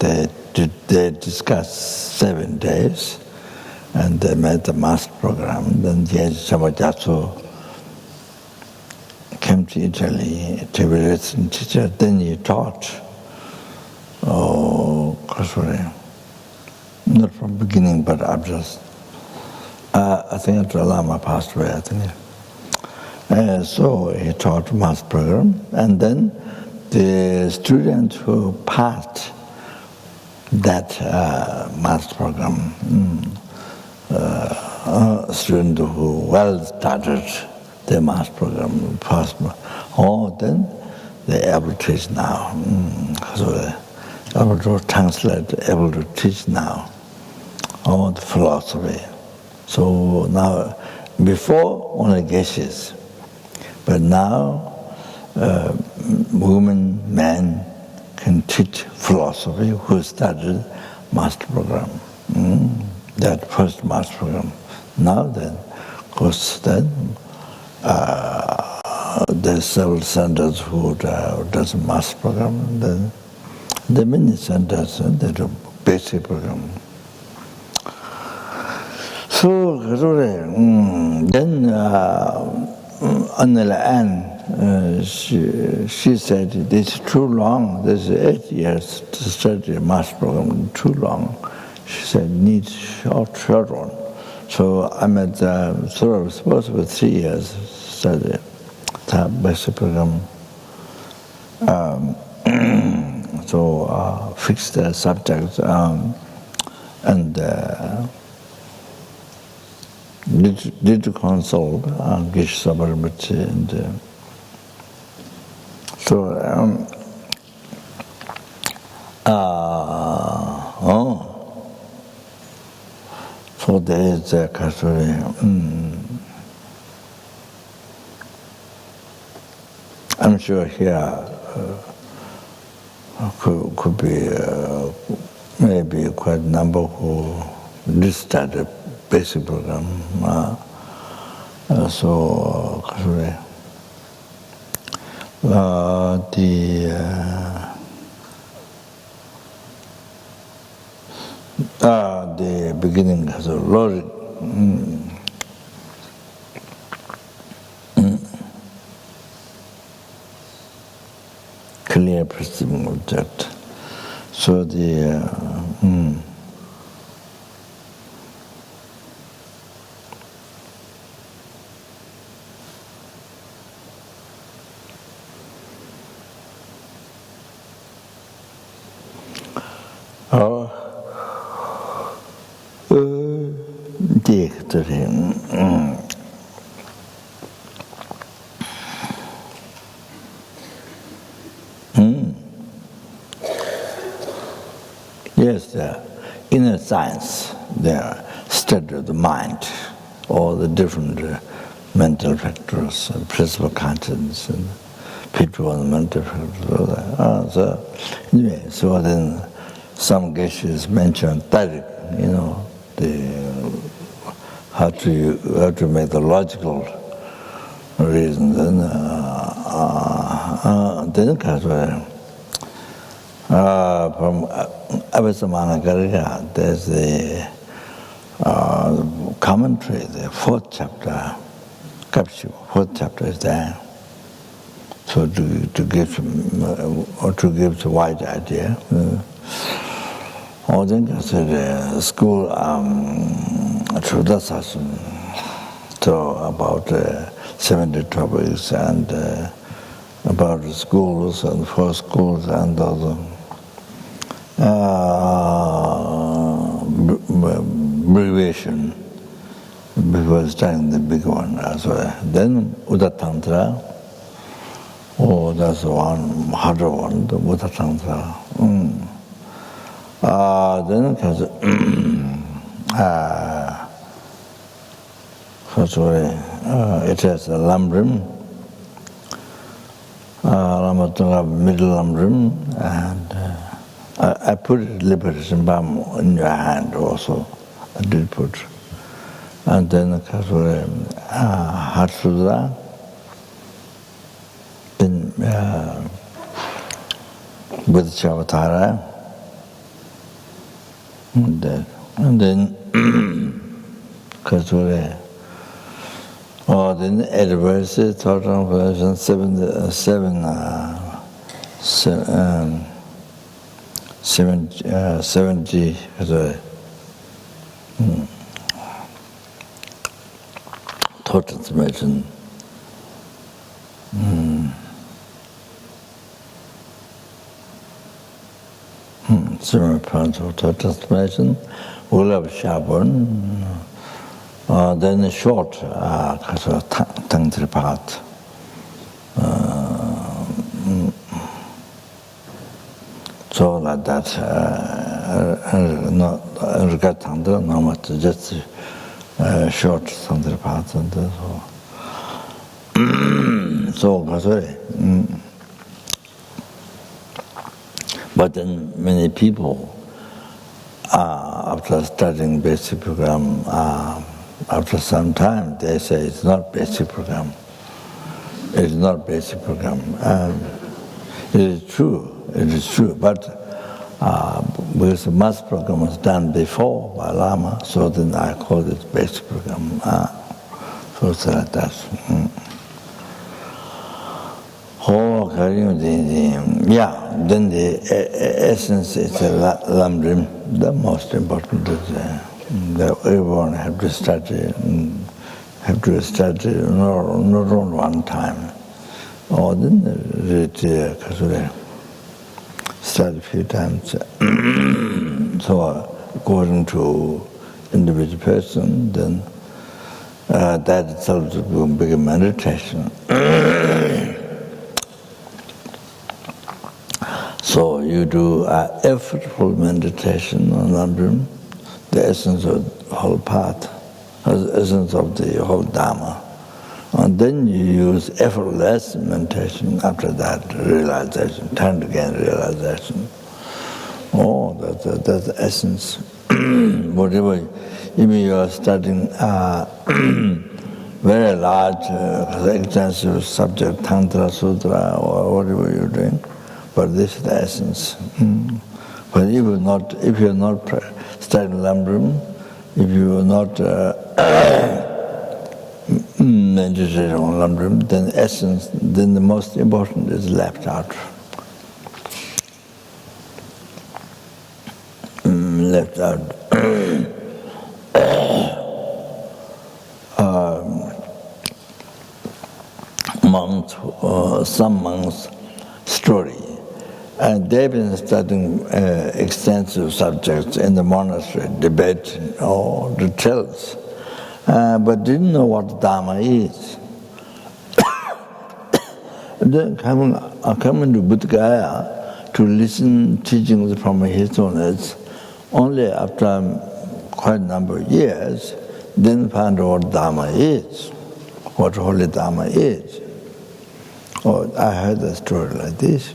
[SPEAKER 1] they discussed 7 days, and they made the master program. Then Kechamajatu came to Italy to be a teacher. Then he taught. Not from beginning, but I think after Lama passed away, I think. So he taught master program, and then the students who passed that master program, students who well started the master program, passed, then they're able to teach now. So able to translate, able to teach now all the philosophy. So now, before only geshes, but now women, men can teach philosophy who studied master program. That first master program. Now then, of course, then there's several centers who does master program. Then the many centers that do basic program. So then on the end, she said, "It's too long. There's 8 years to study a master program. Too long." She said, "Needs short one." So I'm at supposed to be 3 years study that basic program. So fix the subject and did consult GSUC Bendigo and so there is a Kasuri. I'm sure here could be maybe quite a number who did start a basic program. So Kasuri. The beginning has a lot clear perceiving object. So the yes, the inner science, the study of the mind, all the different mental factors, principal conscience, and people on the mental factors. So then some cases mention direct, how to make the logical reasons. And then from Abhisamanakarika, there's the commentary, the fourth chapter, capsule, fourth chapter is there. So to give the wide idea. Or then the school Chudasasam, so about 70 topics and about the schools and for schools and other abbreviation before starting the big one as well. Then Udatantra, that's one harder one, the Udatantra. Then it has a lamrim, middle lamrim, and I put liberation balm in your hand also. I did put, and then Hatsudra, then with Chavatara. And then Kasure. Then adversity, thought version 70, thought transformation. Similar parts of thought transformation, will have sharpen, then a short tongue part. So like that, not regard tongue, no much, just short tongue part and so. Sorry. But then many people, after studying basic program, after some time, they say it's not basic program. It's not basic program. It is true, but because the mass program was done before by Lama, so then I call it basic program. So it's like that. Then the essence is the lamrim, the most important is that everyone have to study not on one time. or then read start a few times. So according to individual person, then that itself will be a meditation. So you do effortful meditation on lamrim, the essence of the whole path, the essence of the whole Dharma. And then you use effortless meditation after that, realization, time to gain realization. Oh, that's the essence. Whatever, even you are studying very large, extensive subject, Tantra, Sutra, or whatever you're doing, but this is the essence. But if you're not studying lamrim, if you are not meditating on lamrim, then essence, then the most important is left out. Left out. Some monks' story. And they've been studying extensive subjects in the monastery, debate or details, but didn't know what Dharma is. Then coming to Buddha Gaya to listen teachings from his owners, only after quite a number of years, then found out what Dharma is, what holy Dharma is. Oh, I heard a story like this.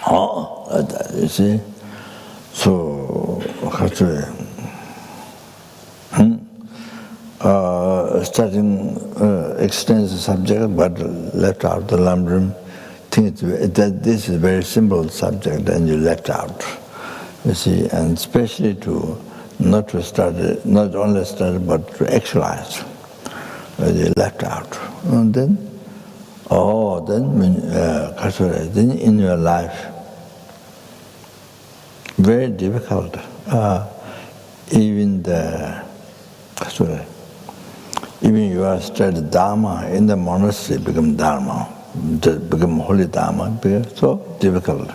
[SPEAKER 1] Oh, like that, you see. So, studying extensive subject, but left out the lamrim. Think that this is a very simple subject, and you left out. You see, and especially to not to study, not only study, but to actualize. You left out, and then, then in your life, very difficult. Even you are studying Dharma in the monastery, become Dharma, become holy Dharma, so difficult.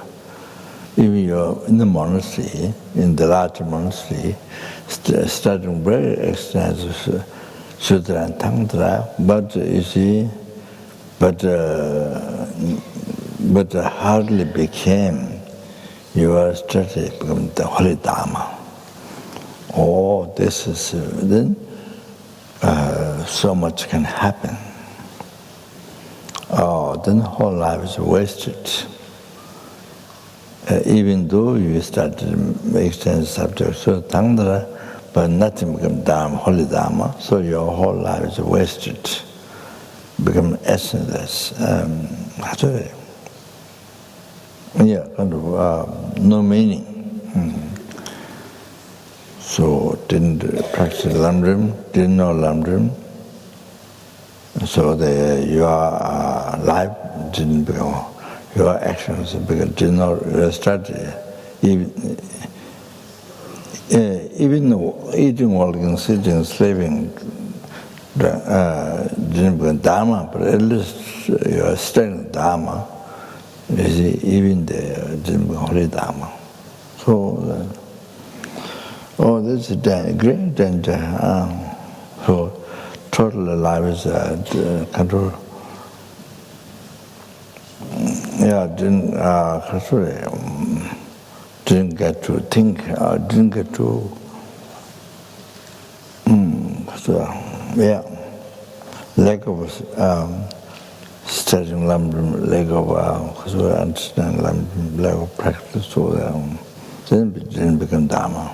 [SPEAKER 1] Even you are in the monastery, in the large monastery, studying very extensive Sutra and Tantra, but you see, but hardly became your study become the holy Dharma. Oh, this is then so much can happen. Oh, then the whole life is wasted. Even though you studied extensive subjects, so Tantra, but nothing becomes Dharma, holy Dharma, so your whole life is wasted, become essenceless. No meaning. So didn't practice lamrim, didn't know lamrim, so your life didn't become, your actions did not study. Even eating, walking, sitting, sleeping didn't become Dharma, but at least you are studying Dharma. You see, even the didn't become holy Dharma. So, this is a great danger. So, total life is control. Didn't get to think, didn't get to, lack of studying lamrim, lack of understanding lamrim, lack of practice, so didn't become Dharma.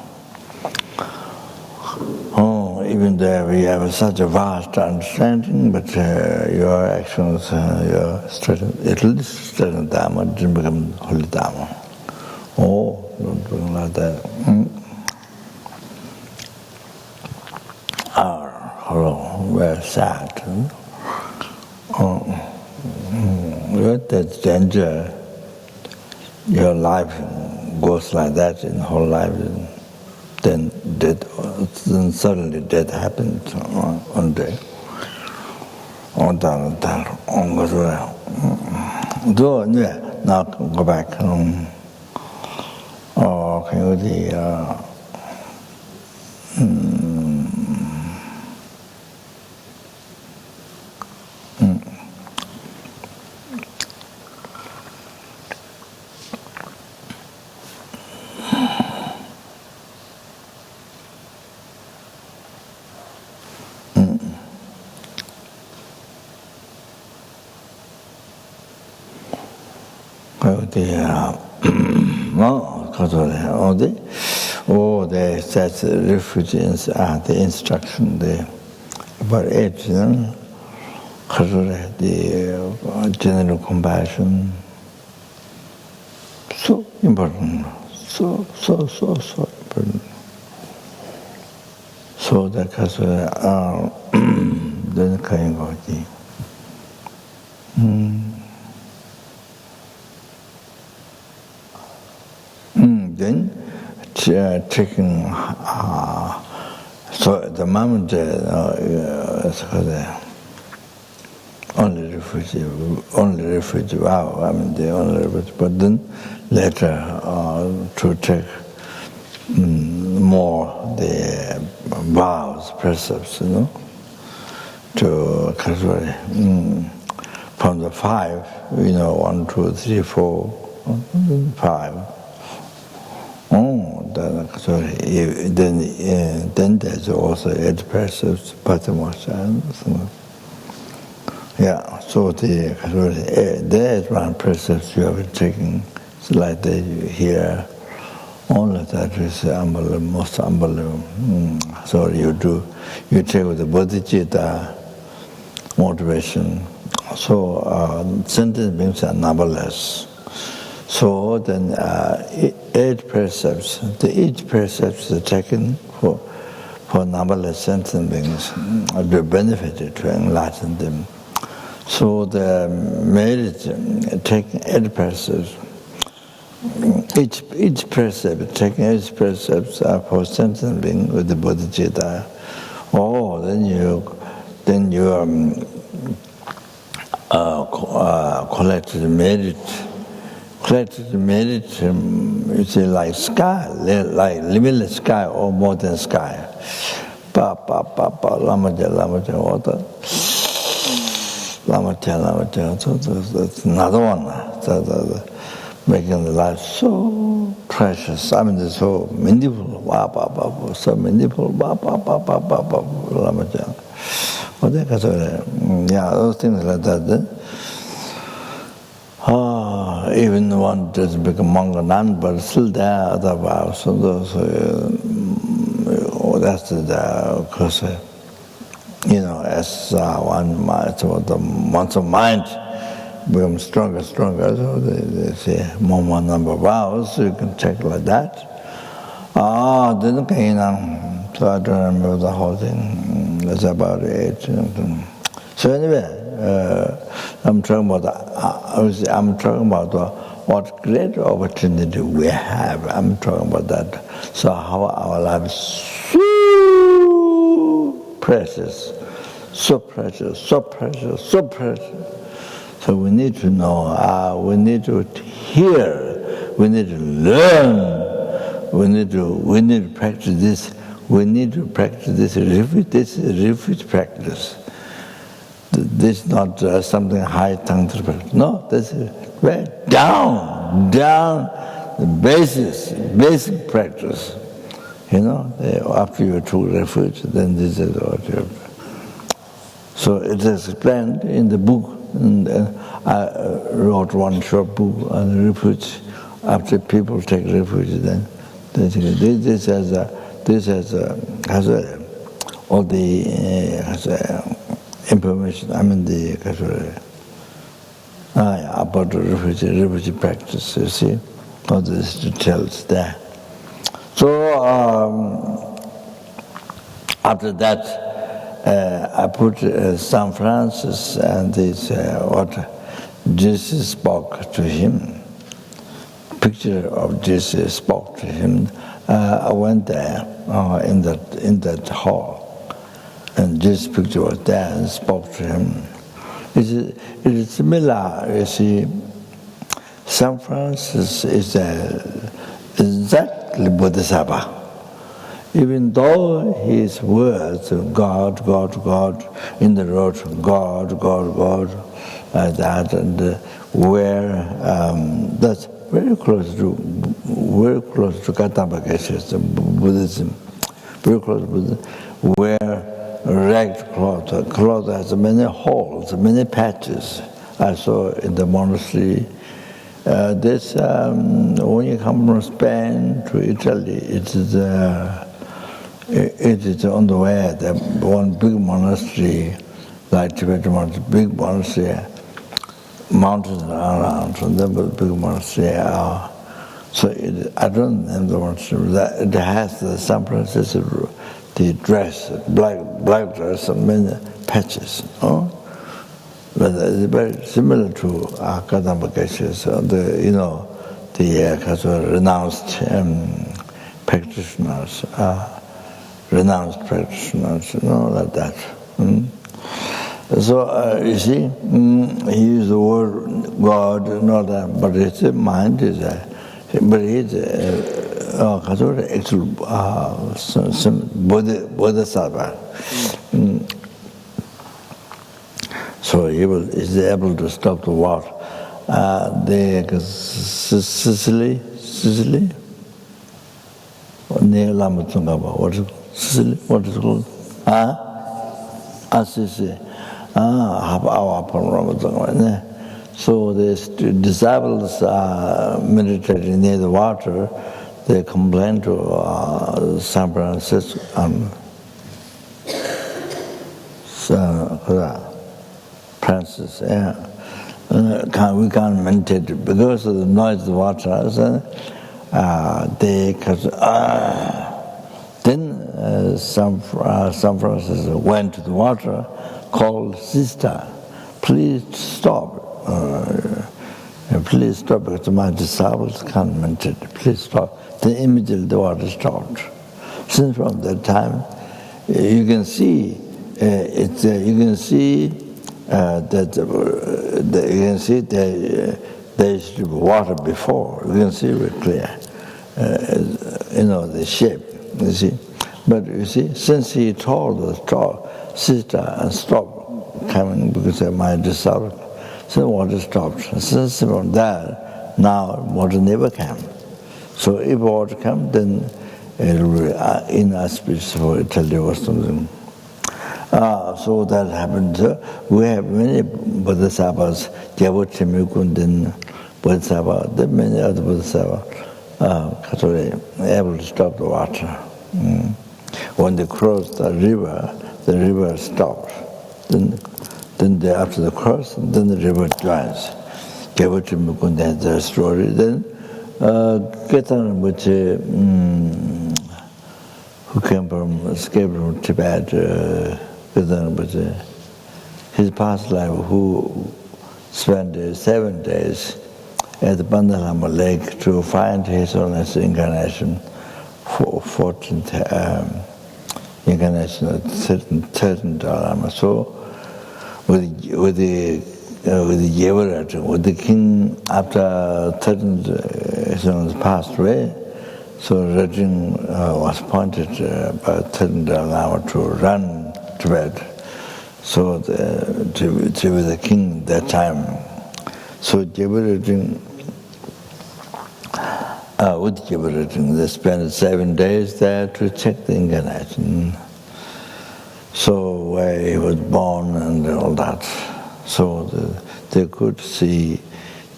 [SPEAKER 1] Even there we have such a vast understanding, but your actions, your studying, at least studying Dharma didn't become holy Dharma. Don't do like that. Very sad. That danger, your life goes like that in whole life, then suddenly death happens one day. on down, on goes around. Do now go back. Oh, can you the that's refugees the instruction there about it, the general compassion, so important, so important. So that then kind of then taking so at the moment only refugee wow, I mean the only refugee, but then later to take more the vows, precepts, to from the 5, 1, 2, 3, 4, 5. Then there's also 8 precepts, Patimoksha. Yeah, so there's one precept you have taken, it's like that you hear, only that is unbelievable, most unbelievable. So you take with the bodhicitta motivation. So sentence means are numberless. So then 8 precepts, each precept is taken for numberless sentence beings to benefit, to enlighten them. So the merit taking 8 precepts, each precept, taking 8 precepts for sentence being with the bodhicitta. Oh, then you collect the merit. Collected merit, you see, like sky, like limitless sky or more than sky. Lamaja, water. Lamaja, so that's another one. Making the life so precious. I mean, it's so meaningful. So meaningful. Lamaja. Yeah, those things like that. Even one doesn't become monk or nun, but still there are other vows. So those, that's the because as once a mind becomes stronger, so they say more number of vows, so you can check like that. Then so I don't remember the whole thing. That's about it. So anyway. I'm talking about what great opportunity we have. I'm talking about that. So how our life is so precious, so precious. So we need to know, we need to hear, we need to learn, we need to practice this. We need to practice this. This is refuge practice. This is not something high tantra practice. No, this is very down, the basic practice. After you took refuge, then this is what you have. So it is explained in the book, and I wrote one short book on refuge. After people take refuge, then this has all the information. I mean about the refugee practice. You see, all these details there. So after that, I put San Francis and this what Jesus spoke to him. Picture of Jesus spoke to him. I went there in that hall. And this picture was there and spoke to him. It is similar, you see. San Francis is exactly Bodhisattva. Even though his words, God, God, God, in the road, God, God, God, like that, and where that's very close to Katambakesha, Buddhism, very close to Buddhism, where ragged cloth has many holes, many patches. I saw in the monastery. This when you come from Spain to Italy, it is on the way. The one big monastery, like Tibetan monastery, big monastery, mountains around, and then big monastery. So I don't know the monastery. It has the San Francisco, the dress, black dress, and many patches. But it's very similar to Kadambakeshas, the renounced practitioners, like that. So, you see, he used the word God and all that, but his mind is but he's actual Bodhisattva. So he is able to stop the water. Sicily, near Lamatsungaba. What is it? Sicily? What is it called? Sicily. So the disciples meditating near the water, they complain to San Francisco. Francis, we can't meditate because of the noise of the water. Then San Francisco went to the water, called sister, please stop. Please stop because my disciples can't meditate. Please stop. Then immediately the water stopped. Since from that time, you can see there used to be water before. You can see very clear, the shape, you see. But you see, since he told the sister and stop coming because of my disciple, so water stopped. Since from there, now water never came. So if water comes, then it will be inauspicious for Italy or something. So that happened. We have many bodhisattvas, Gyabutrimikundin bodhisattva, there are many other bodhisattvas able to stop the water. When they cross the river stops. Then after the cross, then the river joins. Gyabutrimikundin has their story. Then Ketan, which who escaped from Tibet, his past life, who spent 7 days at the Bandalama Lake to find his own incarnation, 14th incarnation of 13th Dharma. So, with the Yevarat, with the king, after 13th passed away, so Darjeeling was appointed by 13th Dharma to run Tibet, so to be the king at that time. So with Gyabarating, they spent 7 days there to check the incarnation. So where he was born and all that. So they could see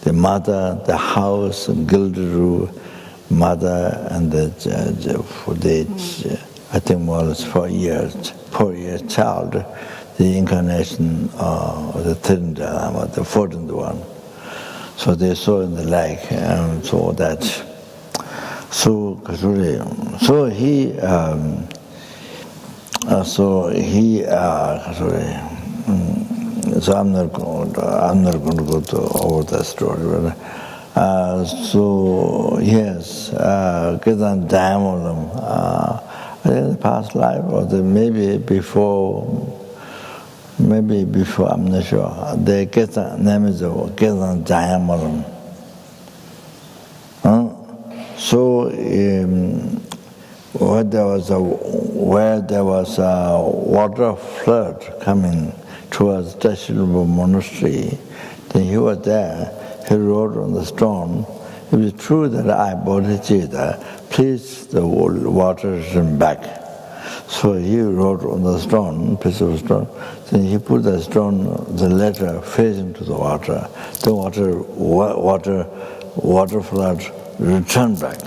[SPEAKER 1] the mother, the house, gilded roof, mother, and I think more or less 4 years child, the incarnation of the 13th Dharma, the 14th one. So they saw in the lake, and so that. So he so I'm not going to go over that story, but so yes, Ketan Dayamulam, I think the past life, or maybe before maybe before, I'm not sure. The name is Kesan Jayamaram. So where there was a water flood coming towards Darjeeling monastery, then he was there. He wrote on the stone, "It is true that I, Bodhicitta, please the water turn back." So he wrote on the stone, piece of stone. Then he put the stone, the letter facing to the water. The water flood returned back.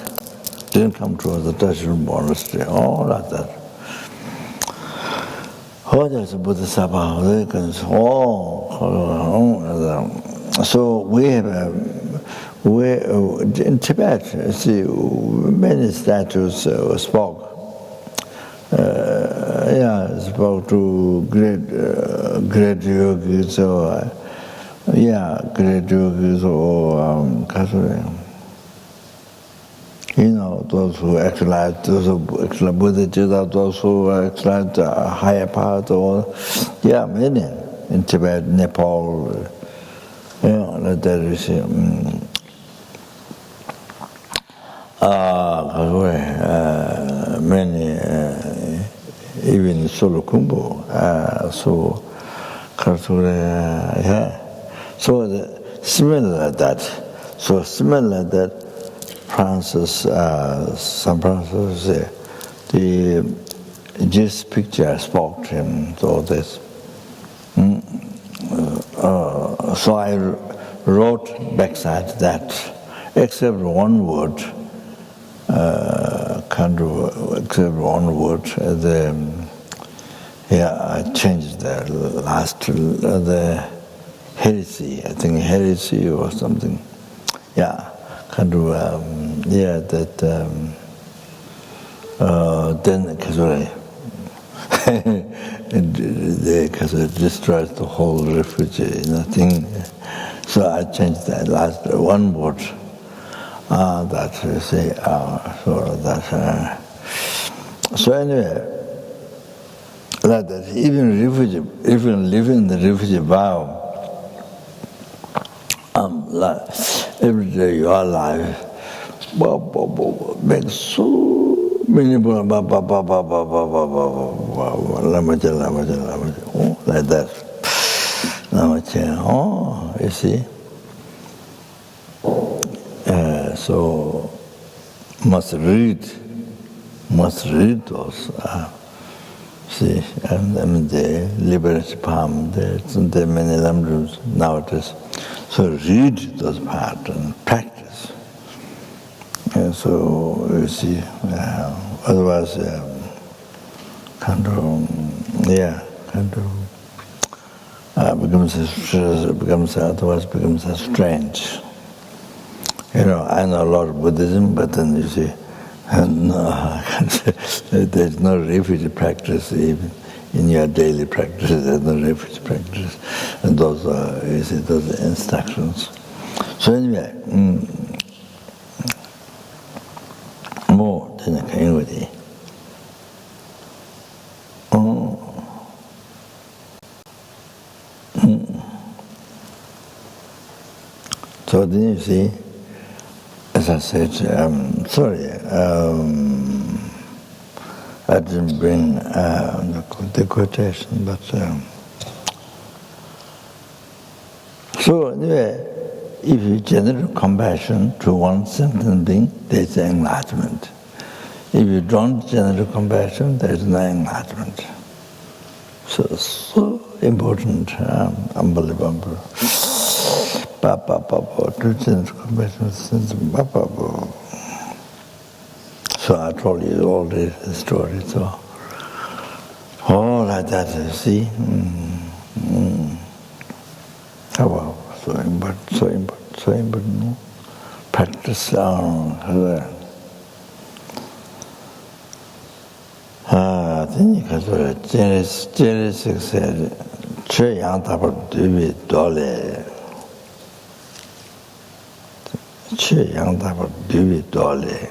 [SPEAKER 1] Didn't come towards the Darjeeling monastery. All like that. Oh, there's a Bodhisattva. So we have in Tibet. See, many statues spoke. Spoke to great yogis or great yogis or those who actualize, those who actualize Buddha, those who actualize the higher part, or many in Tibet, Nepal, like that you see. Many, even Solo Kumbo, so similar that. So similar that San Francis, this picture spoke to him, so this. So I wrote backside that, except one word, except one word, I changed the last, the heresy, I think heresy or something. Then they destroyed the whole refugee thing. So I changed that last one word. That you say, so anyway, like that, even living the refugee vow, like every day you are alive, make so many like that. You see. So must read those. See, and the liberation palm, there are many lamrims nowadays. So read those parts and practice. And so you see, otherwise, becomes strange. I know a lot of Buddhism, but then you see, there's no refugee practice even in your daily practice. There's no refugee practice, and those are, you see, those are instructions. So anyway, more than a community. So then you see. As I said, sorry, I didn't bring the quotation, but so anyway, if you generate compassion to one sentient being, there is enlightenment. If you don't generate compassion, there is no enlightenment. So important, unbelievable. To generate compassion. So I told you all the story. So all like that, you see. Oh wow, so important. No? Practice then you can say, Genesis said, Che yang dapat duwi dole. Che yang dapat duwi dole.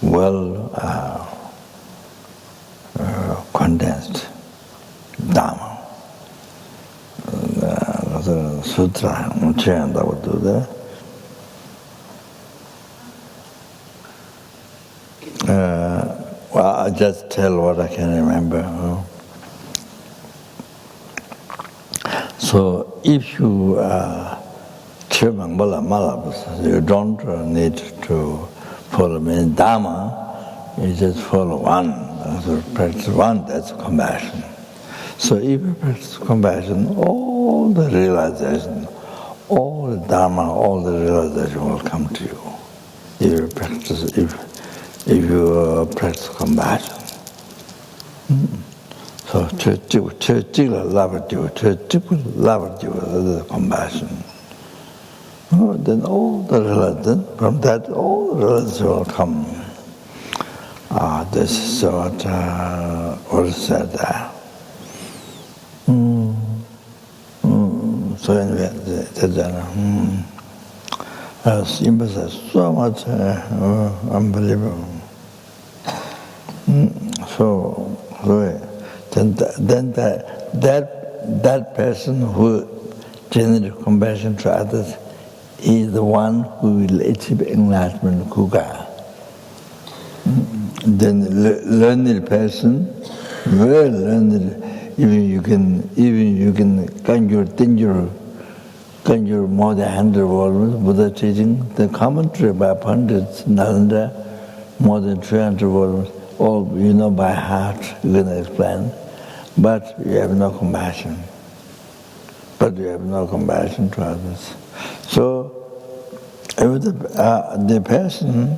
[SPEAKER 1] Well, Well, I just tell what I can remember. So if you you don't need to follow me Dharma, you just follow one. So practice one, that's compassion. So if you practice compassion, all the realization, all the Dharma, all the realization will come to you. If you practice compassion. So love compassion. Then all the relatives, from that all the relatives will come. This is what was said there. So anyway, Simba says so much unbelievable. So then that person who generates compassion to others is the one who will achieve enlightenment kuga. Then learned person, very learned, even you can conjure more than 100 words. Buddha teaching the commentary by Pandits Nalanda, more than 300 words. All you know by heart, you can explain, but you have no compassion. But you have no compassion to others. So, if the person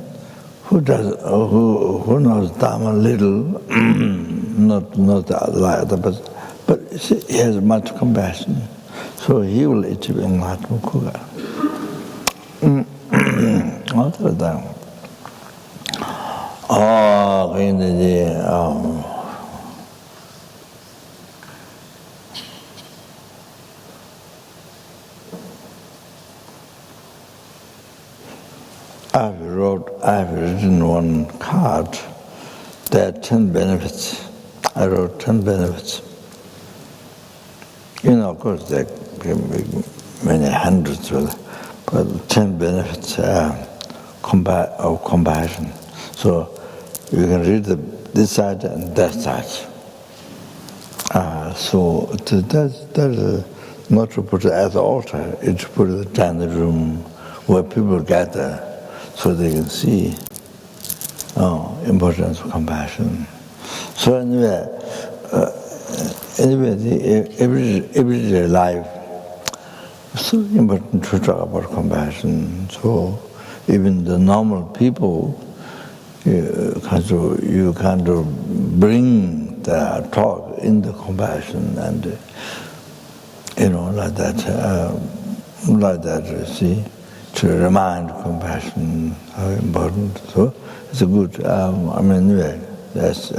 [SPEAKER 1] who knows Dharma little, not like other person, but he has much compassion, so he will achieve enlightenment kuga. All the time. I've written one card. There are 10 benefits. I wrote 10 benefits. Of course, there can be many hundreds, but 10 benefits of compassion. So you can read this side and that side. So that's not to put it at the altar, it's to put it in the room where people gather so they can see importance of compassion. So anyway, the everyday life, it's so important to talk about compassion. So even the normal people, you kind of bring the talk in the compassion and like that, you see, to remind compassion how important. So it's a good. Anyway, as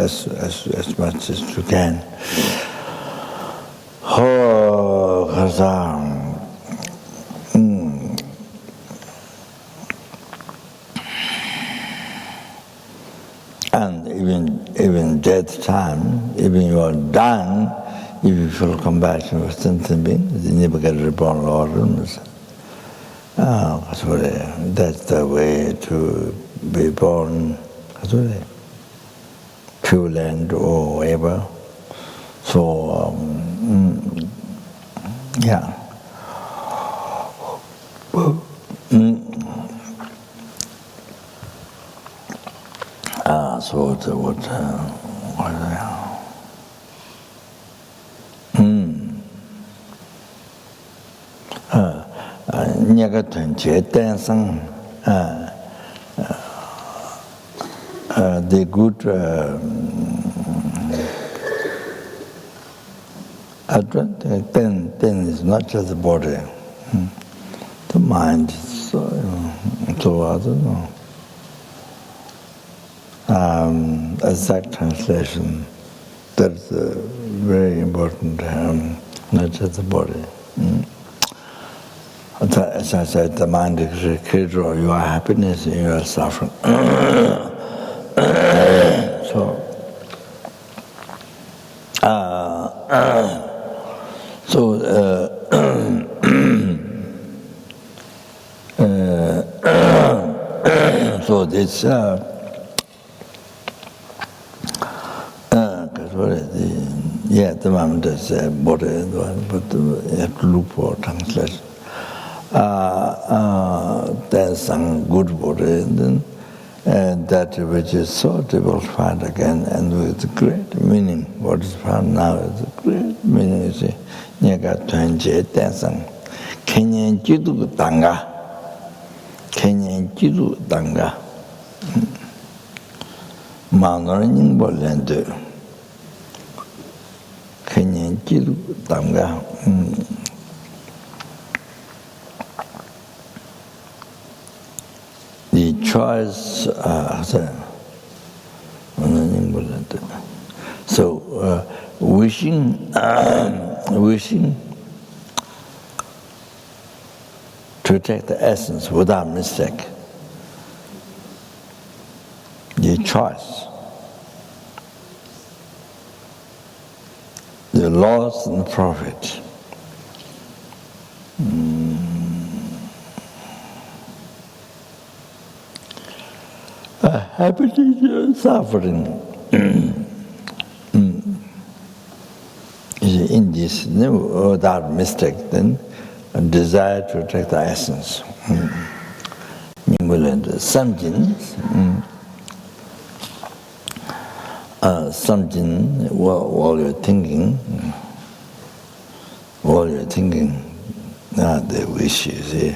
[SPEAKER 1] much as you can. And even death time, even you are dying, if you feel compassion for sentient beings, you never get reborn Lord. That's the way to be born, Pure Land or wherever. So, yeah. So what nhạc thuần chế tên sang the good advantage. Then is not just the body, the mind. So I don't know. Exact translation. That's very important. Not just the body. As I said, the mind is a creator of your happiness and your suffering. So this the moment is body, but you have to look for translation. There's some good body, and that which is sought, you will find again, and with great meaning. What is found now is a great meaning. You see, Nyaga Tuanche Tensang, Kenyan Jidu Danga, Kenyan Jidu Danga, Manoring Bolendo, Kenyan Jidu Danga. The choice, so wishing to take the essence without mistake. The choice, the loss and profit. Happiness and suffering. In this, without mistake, then a desire to take the essence. Samjin, while you're thinking, the wish, you see.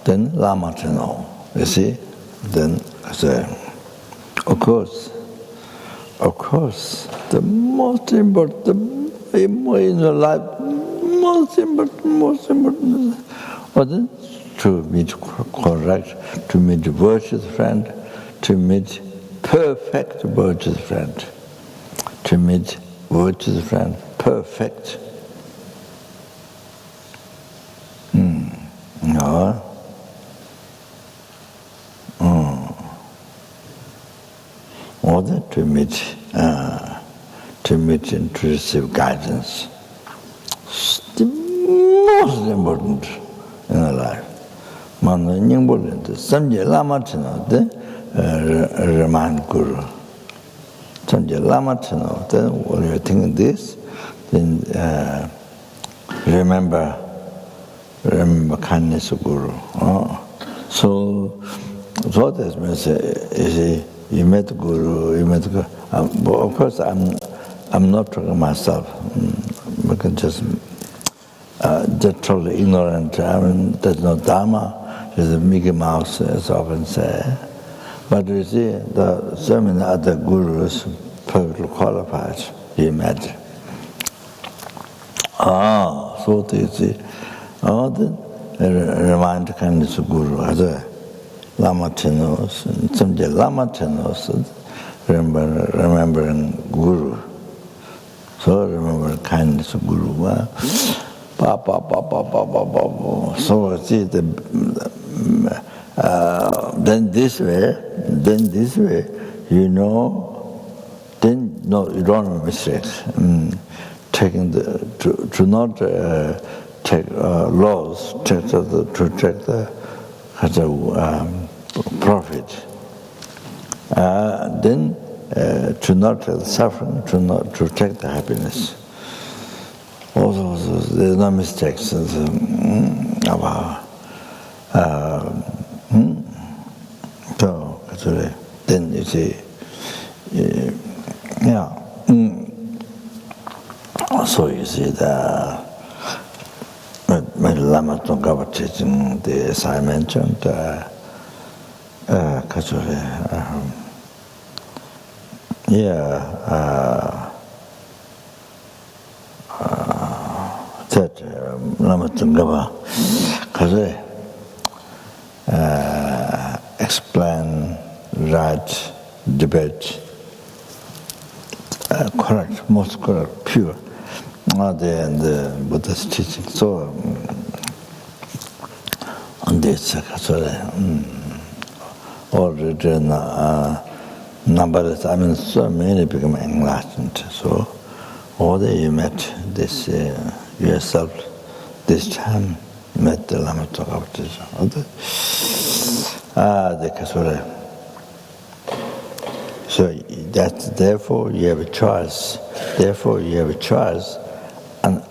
[SPEAKER 1] Then Lama Chano, you see. Then I say, of course, the most important, in your life, most important, to meet correct, to meet virtuous friend, to meet perfect virtuous friend, to meet virtuous friend, perfect. No. Order to meet intrusive guidance. It's the most important in our life. Samjay Lama Chino, remind Guru. Samjay Lama Chino, when you're thinking this, then remember kindness of Guru. So that means you met Guru, of course, I'm not talking myself. Because just totally ignorant. I mean, there's no Dharma. There's a Mickey Mouse, as often say. But you see, so many other gurus perfectly qualified. You met. So you see, then remind kindness of Guru. Lama Tenos, Samjay Lama Tenos, remembering Guru. So remember kindness of Guru. So see then this way, you don't make mistakes. Taking to not take laws, to take the profit. Then to not take the suffering, to take the happiness. Also, there's no mistakes. So then you see, So you see the Lama Tongkapa teaching the as I mentioned, that Lama Tongkapa explain, write, debate, correct, most correct, pure. The Buddha's teaching. So on this, all written numberless. I mean, so many become enlightened. So all that you met this yourself this time, met the lama talk about this. The kasura. So that therefore you have a choice. Therefore you have a choice. And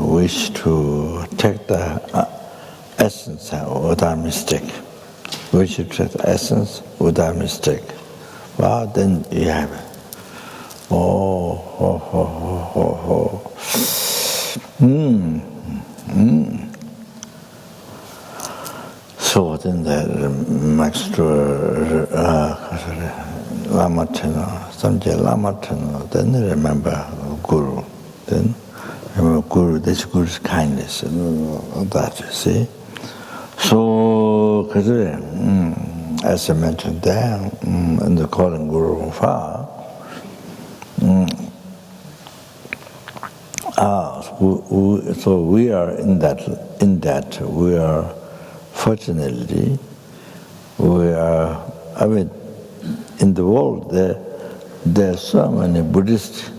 [SPEAKER 1] wish to take the essence without mistake. We should take the essence without mistake. Well, then you have it. So then the next to Lama Teno, Samjay Lama Teno, then they remember Guru. Then remember Guru, this Guru's kindness and that, you see. So, as I mentioned there, in the calling Guru Fa, so we are in that we are, fortunately, we are, I mean, in the world there are so many Buddhists,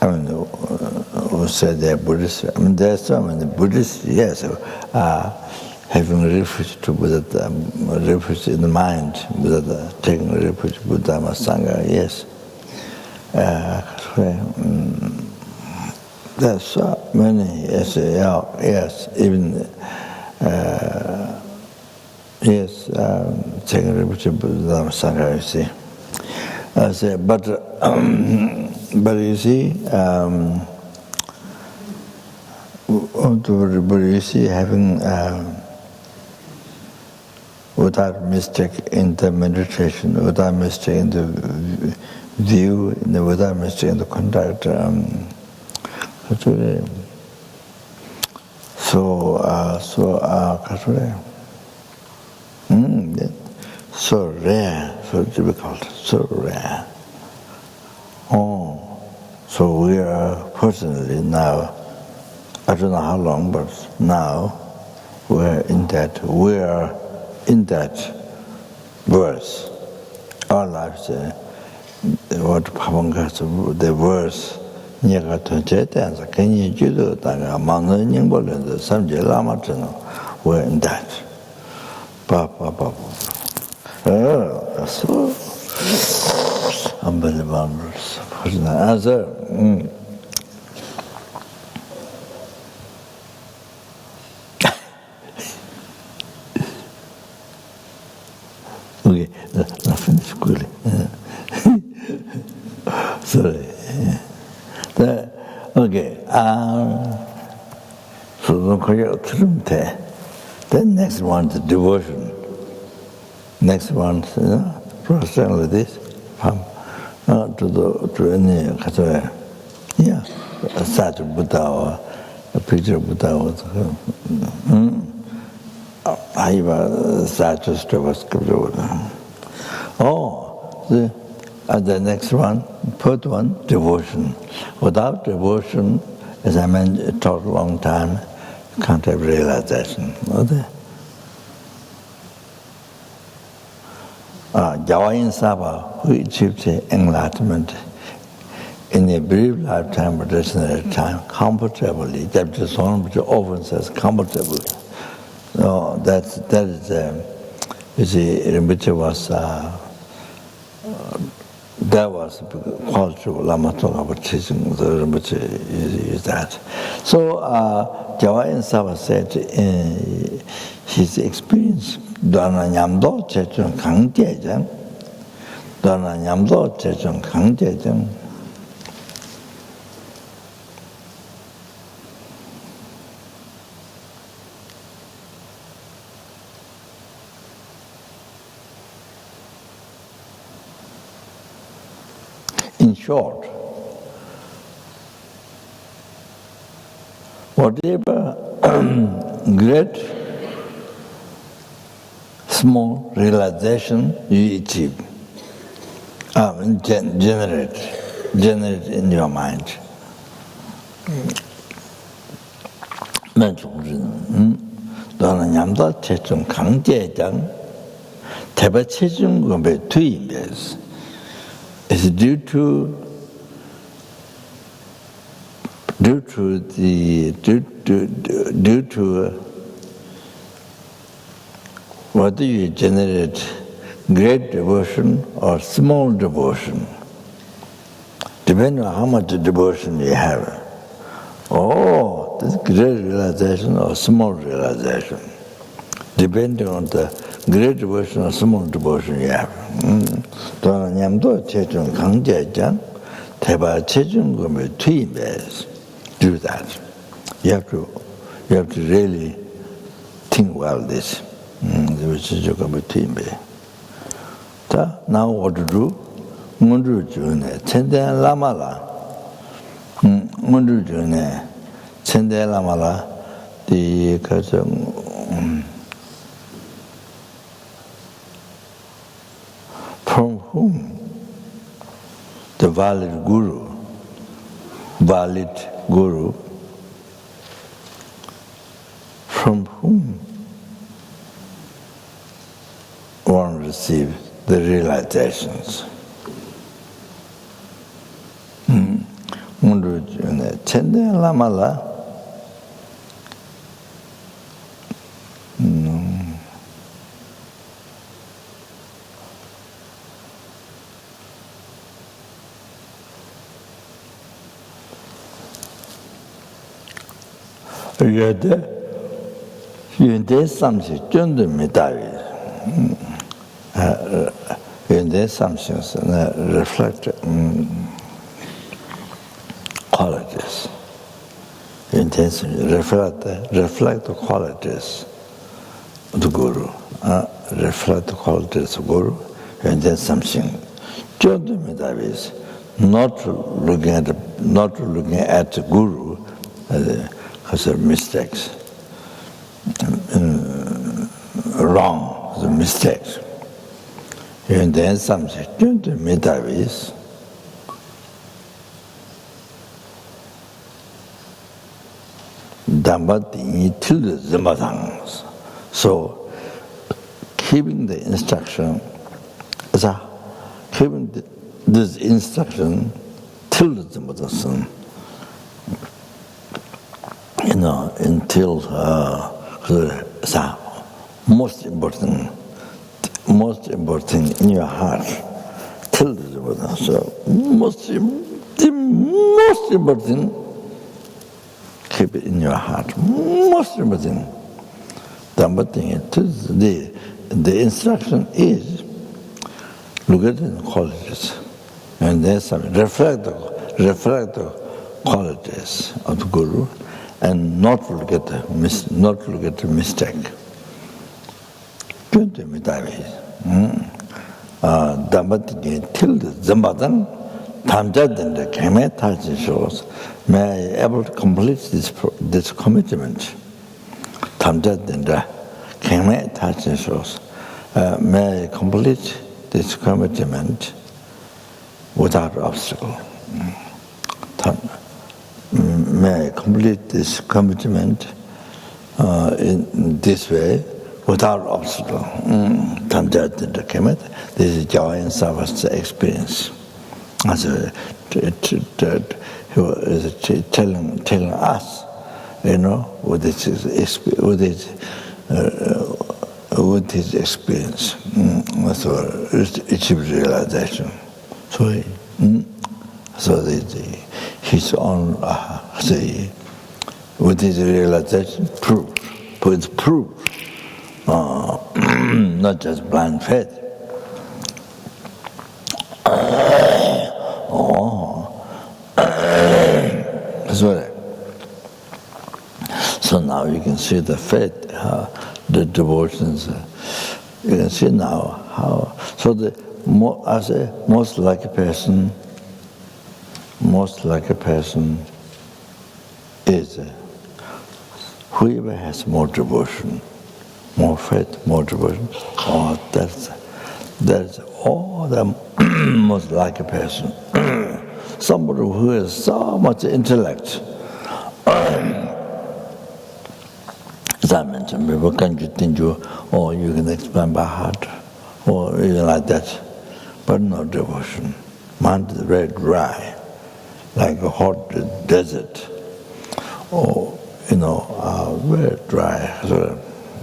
[SPEAKER 1] I mean, who say they're Buddhists, I mean, there are so many Buddhists, yes, having refuge to Buddha, refuge in the mind, Buddha, taking refuge Buddha, Sangha, yes. There's so many, yes, even, taking refuge Buddha, Sangha, you see. But you see, you see, having without mistake in the meditation, without mistake in the view, without mistake in the conduct. So rare, so difficult, so rare. So we are personally now, I don't know how long, but now we're in that verse. Our lives, what Pavangas, the verse, Nyaka Tunchetanza, Kenya Judo, Tanga, Manga Nimbolan, the Samjay Lama Teno, we're in that. So unbelievable. Answer. Okay, I'll finish quickly. Sorry. Okay. So then next one, the devotion. Next one, prostrations like this, to any a statue of Buddha or a picture of Buddha. I have a statue of Buddha. The next one, third one, devotion. Without devotion, as I talked a long time, you can't have realization. Jawain Saba, who achieved enlightenment in a brief lifetime, but at a time, comfortably. That just often says comfortably. No, that is, you see, Rinpoche was, that was culture, Lama talk about teaching, the Rinpoche is that. So, Jawain Saba said in his experience, Dharma Nyamdo Chechung Kangtiajang, Dharma Nyamdo Chechung Kangtiajang. In short, whatever great, small realization you achieve, generate in your mind. 너는 냠다 체중 강제장 대바 체중금의 투입에서 is due to due to whether you generate great devotion or small devotion, depending on how much devotion you have. Oh, this great realization or small realization, depending on the great devotion or small devotion you have. 또 냠도 체중 강제장 대바 체중금을 투입해서 do that. You have to really think well this. 체중금을 투입해. 자, now what to do? 문주 중에 천대 라마라. 문주 중에 천대 라마라 이 가정 from whom the valid guru from whom one receives the realizations. 문주 중에 천대 라마라 윤대 삼시 쫀듭니다. 윤대 삼시는 reflect qualities. Intention reflect the qualities of the guru. Reflect the qualities of the guru. And then something. 쫀듭니다 is not looking at the guru because of mistakes, wrong, the mistakes. And then something. 쫀듭니다 is Dharma till the Zambatangs. So, keeping the instruction, keeping this instruction till the Zambatangs, until most important in your heart, till the Zambatangs. So, the most important. Keep it in your heart. Most important. The instruction is look at the qualities, and then reflect the qualities of the guru, and not look at the mistake. Till the Zambadan. Tamjadanda Kame Taji shows, may I able to complete this commitment. Tamjadanda Kame Taji shows, may I complete this commitment without obstacle. May I complete this commitment in this way without obstacle. Tamjadanda Kame, this is joy and service experience. As he was telling us, with his experience, so it's realization. So his own, with his realization, proof, not just blind faith. So now you can see the faith, the devotions. You can see now how. So as a most like a person is whoever has more devotion, more faith, more devotion. Oh, that's all the most like a person. Somebody who has so much intellect. As I mentioned, people can think you can explain by heart, or even like that, but no devotion. Mind is very dry, like a hot desert. or, very dry, so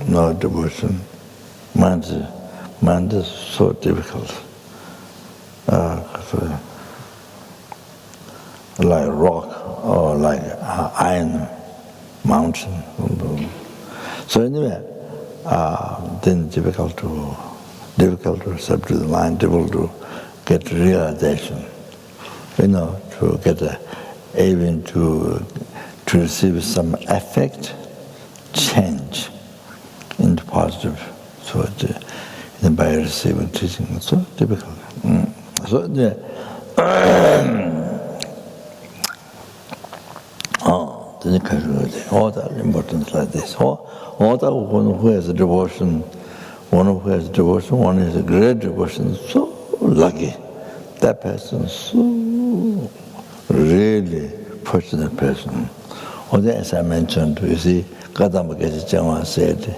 [SPEAKER 1] no devotion. Mind is so difficult. Like rock or like iron mountain. So anyway, then difficult to subdue the mind, difficult to get realization, to get even to receive some effect, change into positive. So by receiving teaching, it's so difficult. So all the importance like this. All the one who has devotion, one is a great devotion, so lucky. That person, so really fortunate person. Or as I mentioned, you see, Kadamba Geshe said,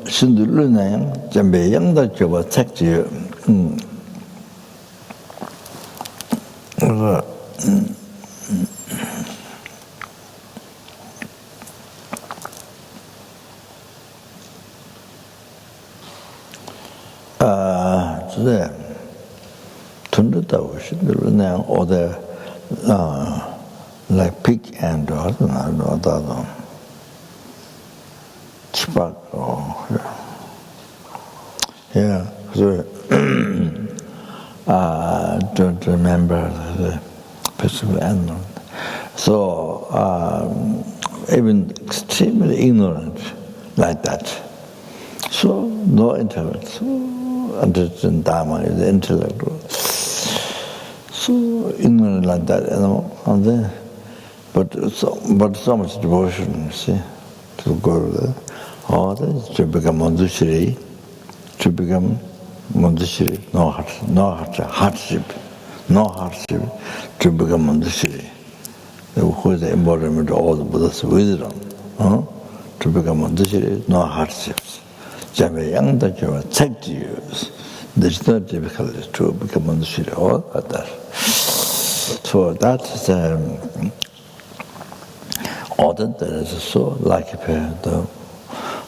[SPEAKER 1] 신들르나요? 잠배 양다 줘봐 책지. 그래. 던졌다고 신들르나요? 어디 like pig and 어떤 Spark, yeah. So I don't remember the specific animal. So even extremely ignorant like that. So no intellect. So understand Dharma is the intellect. So ignorant like that, and then, but so much devotion, see, to go there. To become Mandushri, no hardship, to become Mandushri. Who is the embodiment of all the Buddha's wisdom? To become Mandushri, no hardships. There's no difficulty to become Mandushri, all like that. So that is order that is so like a pair,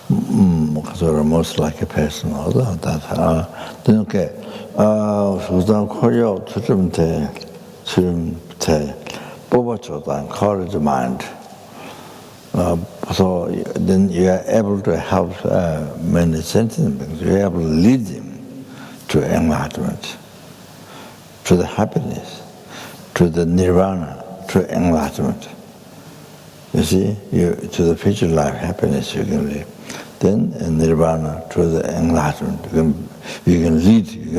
[SPEAKER 1] most like a person, all that. Then okay, 우선 코리아 투좀대 뽑아줘도 encourage the mind. So then you are able to help many sentient beings. You are able to lead them to enlightenment, to the happiness, to the nirvana, to enlightenment. You see, to the future life happiness you can live. Then in nirvana, to the enlightenment, you can lead, you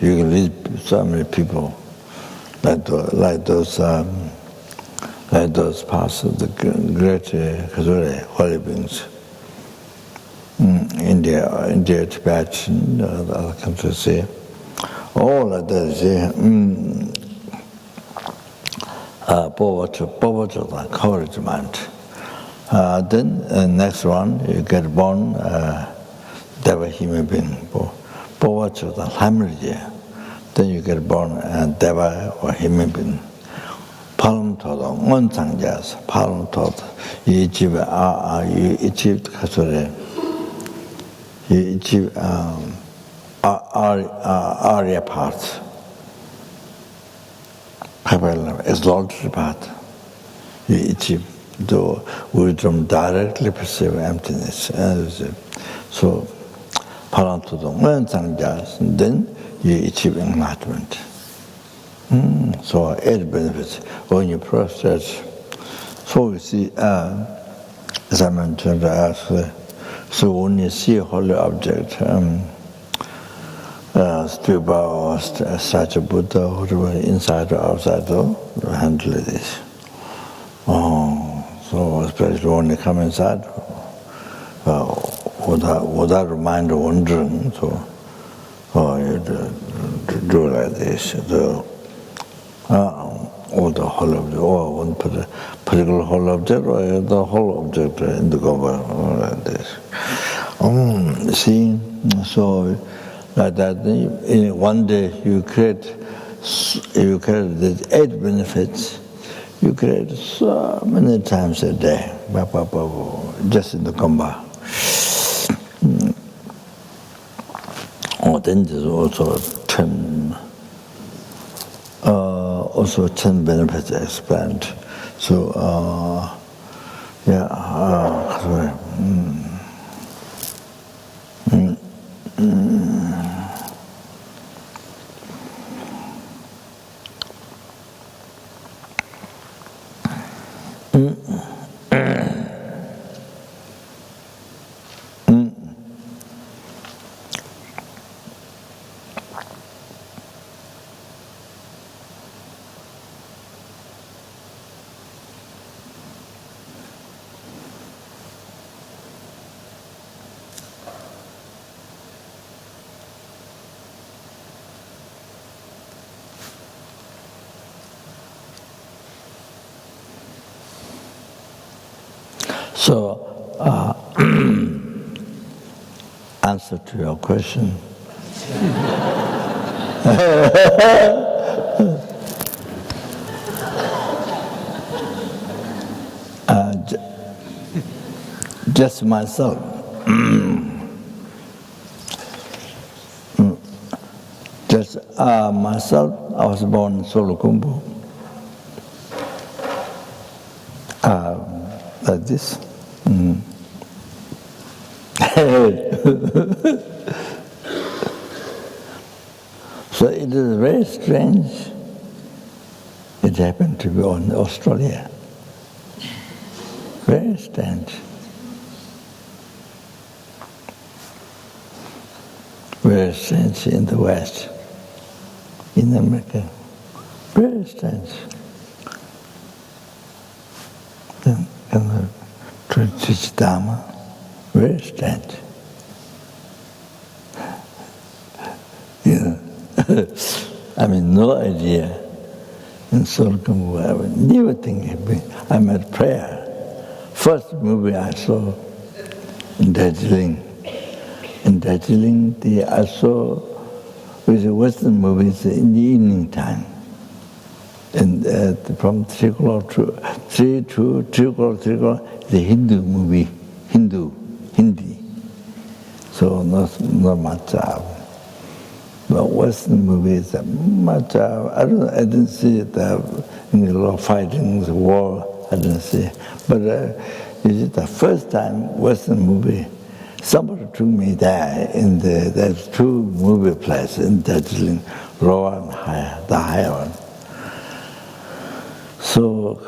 [SPEAKER 1] can lead so many people, like those parts of the great holy beings. India, Tibet, and other countries, see, all like that, see. Poverty, encouragement. Then next one, you get born, Deva human being. Poverty, hemorrhage. Then you get born, Deva or human being. Palm total, one sangyas, palm total. You achieve, you achieve Arya path. Exalted path. You achieve the wisdom directly perceive emptiness. So, Parantodong, then you achieve enlightenment. So, eight benefits when you prostrate. So, you see, as I mentioned, so when you see a holy object, Stupa or statue of Buddha, whatever, inside or outside, to handle this. So especially when you come inside, without mind wandering, so you do like this. So, or the whole object, or one particular whole object, or the whole object in the Gomba, or like this. See, so like that, in one day you create these 8 benefits. You create so many times a day, just in the Gomba. Then there's also 10 benefits expand. So, sorry. So, answer to your question. Just myself. Just myself, I was born in Solukumbu. Like this. So it is very strange. It happened to be in Australia. Very strange. Very strange in the West, in America. Very strange. Then to teach Dharma, very strange. I mean, no idea. In Solomon, I would never think I made prayer. First movie I saw in Darjeeling. In Darjeeling, I saw with Western movies in the evening time. And from 3 o'clock to 3 o'clock, the Hindu movie, Hindi. So not much. But Western movies, much. I didn't see it. A lot of fighting, war. I didn't see. But it's the first time Western movie. Somebody took me there. There's 2 movie places in Darjeeling, lower and higher, the higher one. So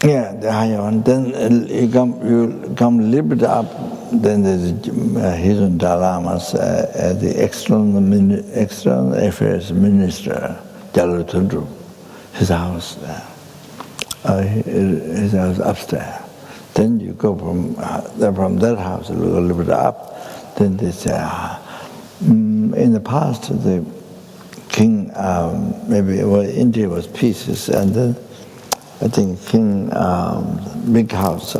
[SPEAKER 1] the higher one. Then you come a little bit up. Then there's his own Dalamas, the external affairs minister, Jalutundru, his house there. His house upstairs. Then you go from that house a little bit up. Then they say, in the past, the king, India was pieces, and then I think king, big house,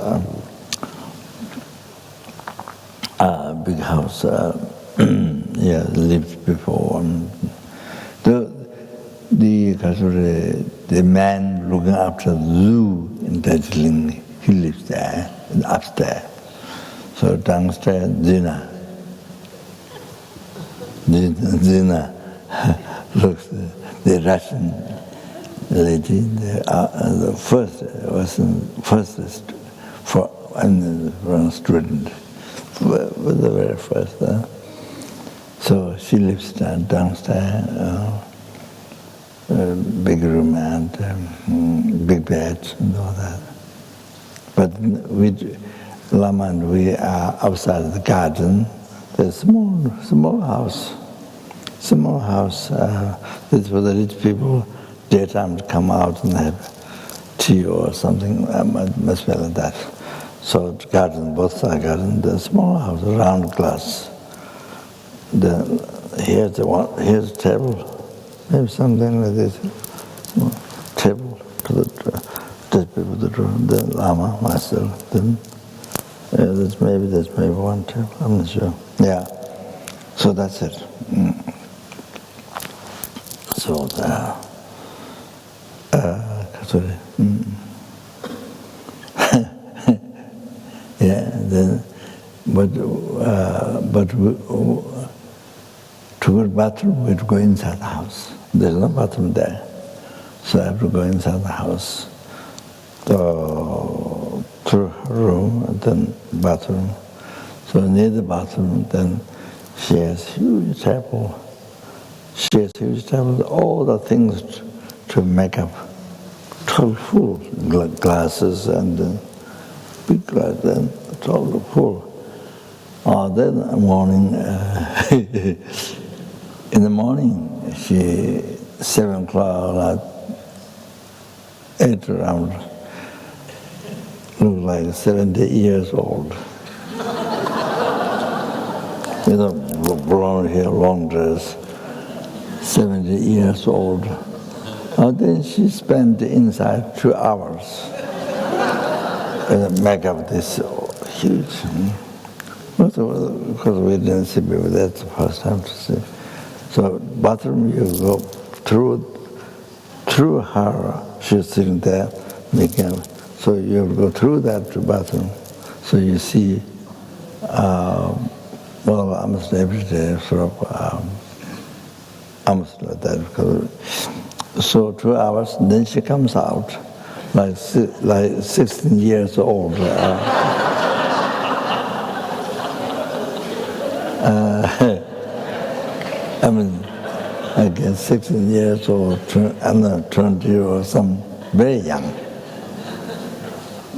[SPEAKER 1] lived before. The man looking after the zoo in Darjeeling, he lives there, upstairs. So downstairs, Zina looks the Russian lady, the first student, was the very first. So she lives downstairs, big room and big bed and all that. But with Lama and we are outside of the garden. There's a small house. This is for the rich people. Daytime to come out and have tea or something. Must be like that. So the garden, both side garden. The small house, round glass. here's a table, maybe something like this. Table to the people, the Lama, myself, then there's maybe one table, I'm not sure. Yeah, so that's it. So sorry. Yeah, then, but to go to the bathroom, we have to go inside the house. There's no bathroom there. So I have to go inside the house, through her room, and then bathroom. So near the bathroom, then she has huge table. She has huge table, all the things to make up, totally full, glasses and big glass, and totally full. Then in the morning, in the morning, 7 o'clock, 8 around, looked like 70 years old. Blonde hair, long dress, 70 years old. Then she spent inside 2 hours and make up this huge. Because we didn't see people, that's the first time to see. So bathroom, you go through her, she's sitting there making up. So you have to go through that to bathroom. So you see, almost every day, sort of, almost like that. So 2 hours, and then she comes out, like 16 years old. I guess 16 years old, 20 or some, very young.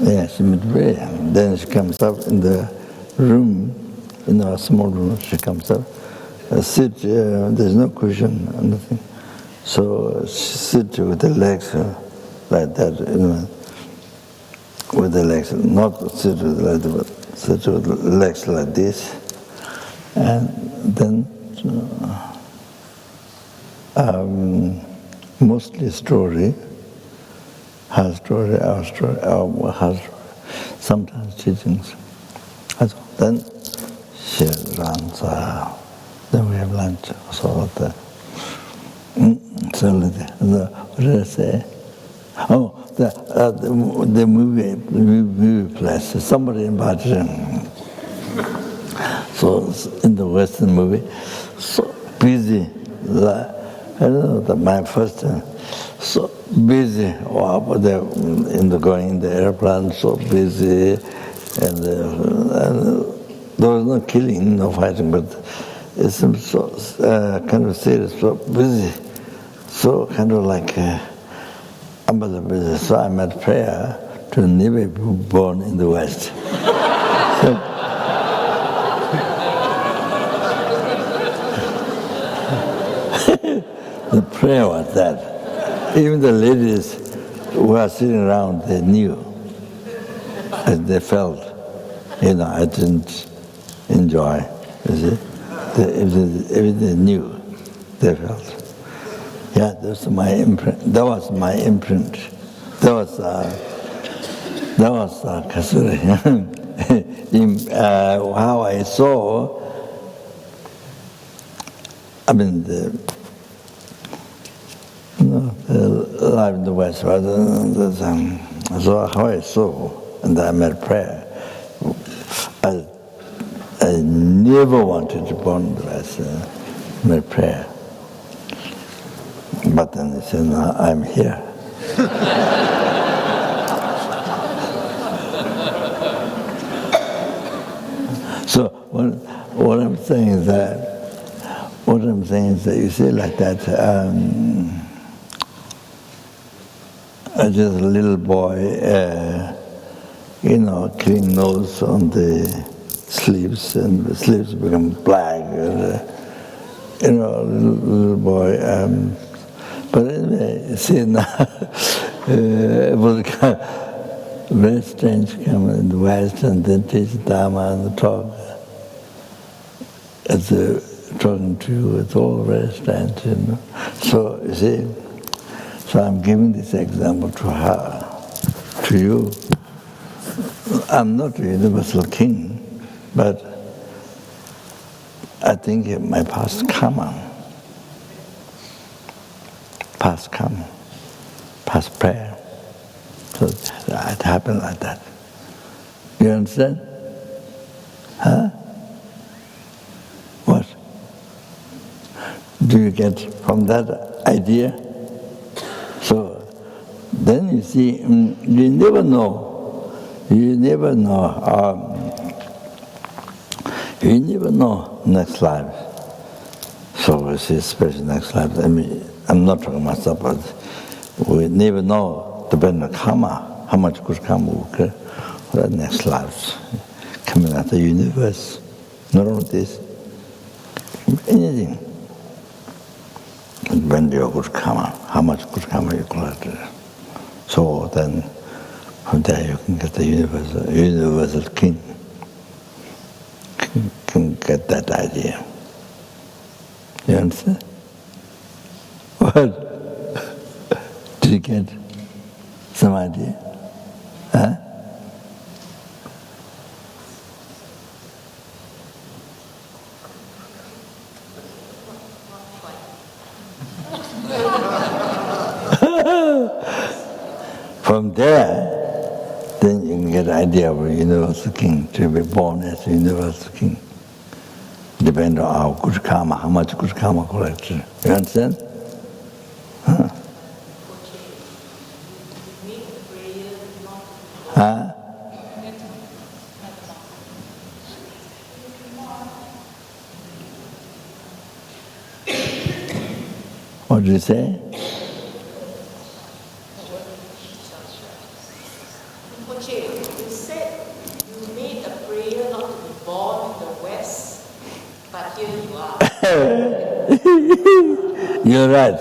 [SPEAKER 1] Yeah, she was very young. Then she comes up in the room, in a small room, she comes up, sit, there's no cushion or nothing. So she sits with the legs like that, with the legs, not sit with the legs, but sit with the legs like this. And then mostly story, her story, our story, her story, sometimes teachings. Then she runs, then we have lunch, so like that. So what did I say? Oh, the movie place, somebody in Darjeeling. So in the Western movie, so busy. I don't know, my first time, so busy. Wow, going in the airplane, so busy, and there was no killing, no fighting, but it seems so kind of serious, so busy, so kind of like busy. So I made prayer to never be born in the West. The prayer was that. Even the ladies who were sitting around, they knew, and they felt, I didn't enjoy, you see. They knew, they felt. Yeah, that was my imprint. That was my imprint. That was Kasuri. How I saw, life in the West, rather than so how I saw, and I made prayer. I never wanted to born in the West. Made prayer, but then he said, "No, I'm here." So what I'm saying is that you see, like that. Just a little boy, clean nose on the sleeves, and the sleeves become black. Little boy. But anyway, see now, it was very strange coming in the West and then teach Dharma and talk. It's talking to you with all very strange, you know. So, you see, so I'm giving this example to her, to you. I'm not a universal king, but I think my past karma, past prayer, so it happened like that. You understand? Huh? What? Do you get from that idea? So then you see, you never know. You never know next life. So we see special next life. I mean, I'm not talking myself, but we never know, depending on karma, how much good karma we get for the next lives coming out of the universe. Not only this, anything. When your good karma, how much good karma you collect. So then, from there you can get the universal king. Can get that idea. You understand? What? Did you get some idea? Huh? From there, then you can get an idea of a universal king, to be born as a universal king. Depending on our good karma, how much good karma collected. You understand? Huh? Huh? What did you say?
[SPEAKER 2] You said you made a prayer not to be born in the West, but here you are.
[SPEAKER 1] You're right.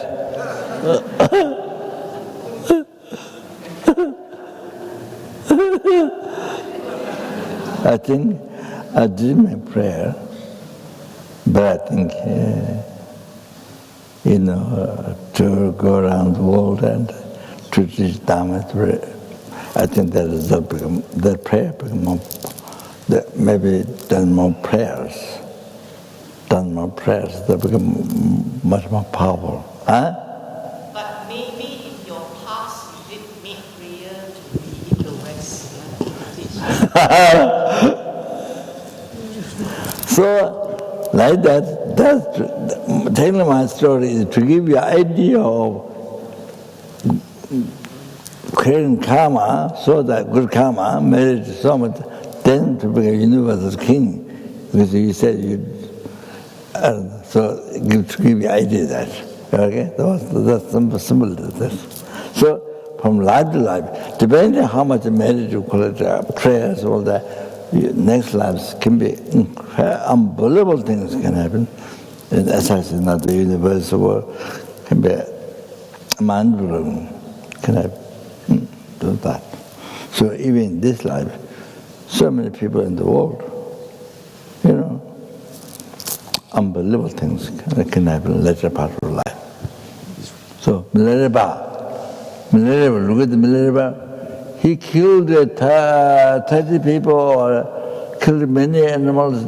[SPEAKER 1] I think I did my prayer, but I think, to go around the world and to teach Dharma, I think that prayer become more, maybe done more prayers, they become much more powerful. Huh?
[SPEAKER 2] But maybe in your past you did make prayer to be in the West.
[SPEAKER 1] So, like that, telling my story is to give you an idea of creating karma, so that good karma merit so much, then to be a universal king. Because you said so to give you idea that. Okay? That's simple to this. So, from life to life, depending on how much merit you collect, prayers, all that, next lives can be unbelievable things can happen. And as I said, not the universal world can be mind-blowing, can happen. Do that. So even in this life, so many people in the world, unbelievable things can happen in later part of life. So Milarepa, look at the Milarepa. He killed 30 people or killed many animals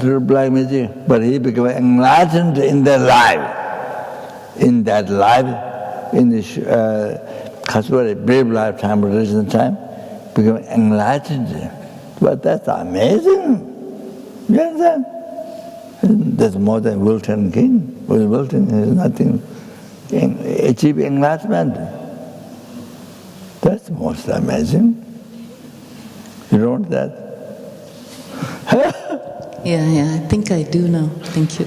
[SPEAKER 1] through black magic, but he became enlightened in that life. In that life, in this Kaswari, brave lifetime, recent time, became enlightened. But that's amazing. You understand? That's more than Wilton King. Wilton is nothing. Achieve enlightenment. That's most amazing. You know that?
[SPEAKER 2] Yeah, I think I do now. Thank you.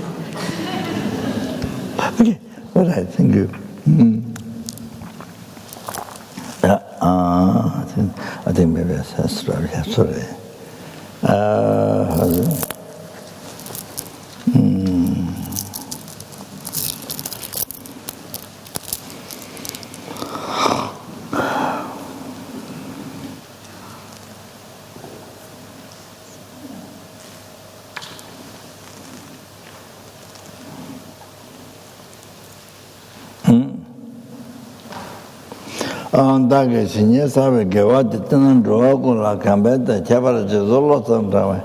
[SPEAKER 1] Okay, all right, thank you. I think maybe I said sorry. Andage sinye sabe che vado tenen gioco la cambetta che per gesolo santa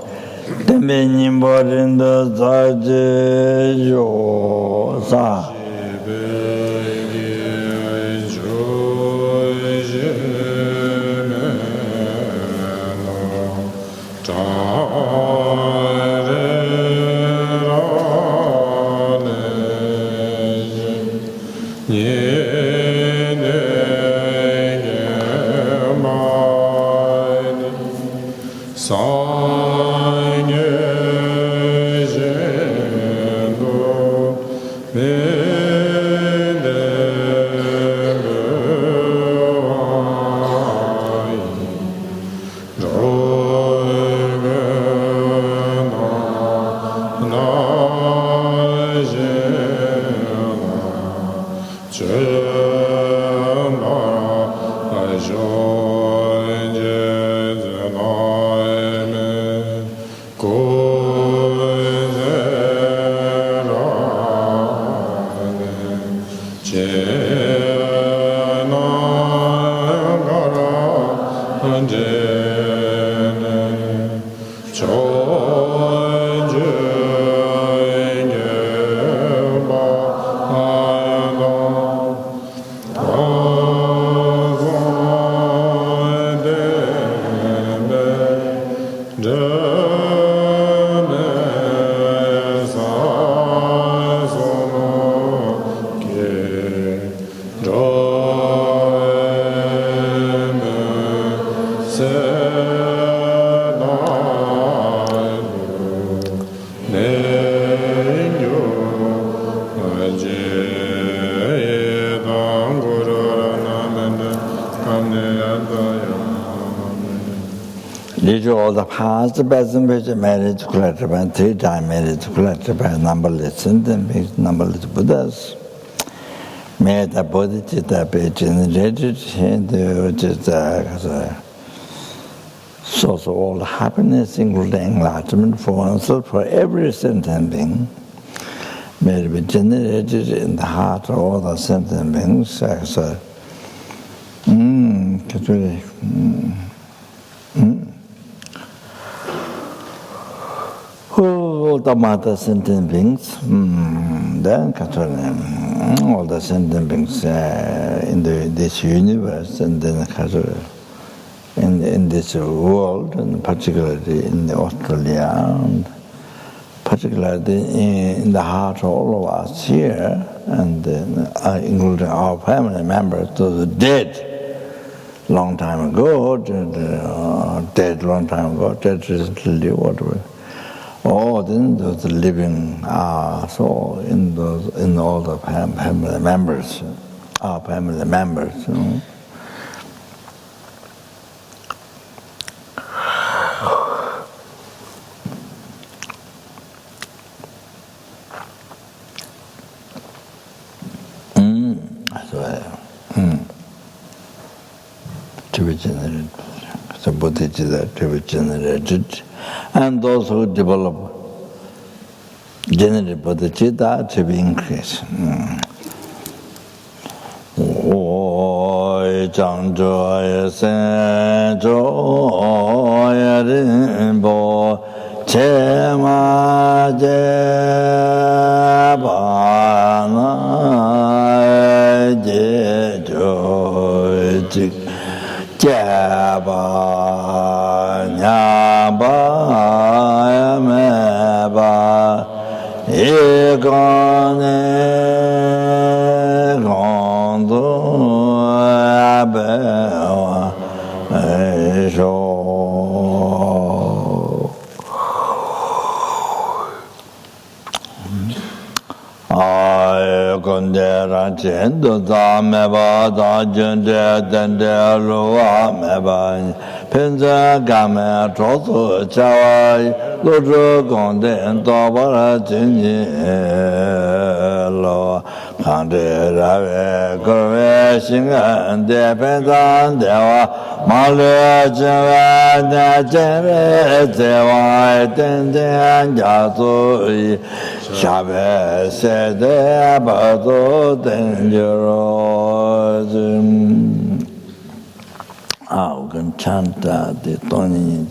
[SPEAKER 1] tembe nimborindo zaje jo sa all the past present future marriage collected by 3 times marriage collected by numberless and numberless Buddhas. May the bodhicitta be generated and which is the source of all happiness, including enlightenment for oneself, for every sentient being. May it be generated in the heart of all the sentient beings. So, all the mother sentient beings, then all the sentient beings in this universe, and then in this world, and particularly in Australia, and particularly in the heart of all of us here, and including our family members, those dead long time ago, dead long time ago, dead recently, whatever. Then those living so in all the family members, our family members. To be generated, so bodhicitta to be generated, and those who develop generate bodhicitta to be increased. Oi Changjoy Senjoy Rinpo Chema Jebana Jejoy Jik Jeba Nyaba Meba Egone Gondo Abewa Ejo Kondera Chendo Meba Dajende Dende Lua Meba Penza Game Trosu Chawai Luju Konde Dobara Jinji Lo Kande Rave Kurve Shinga De Penza Dewa Malu Java Jave Dewa Tende Jasu Shabe Sede Bado Dangerous can chant the Tony.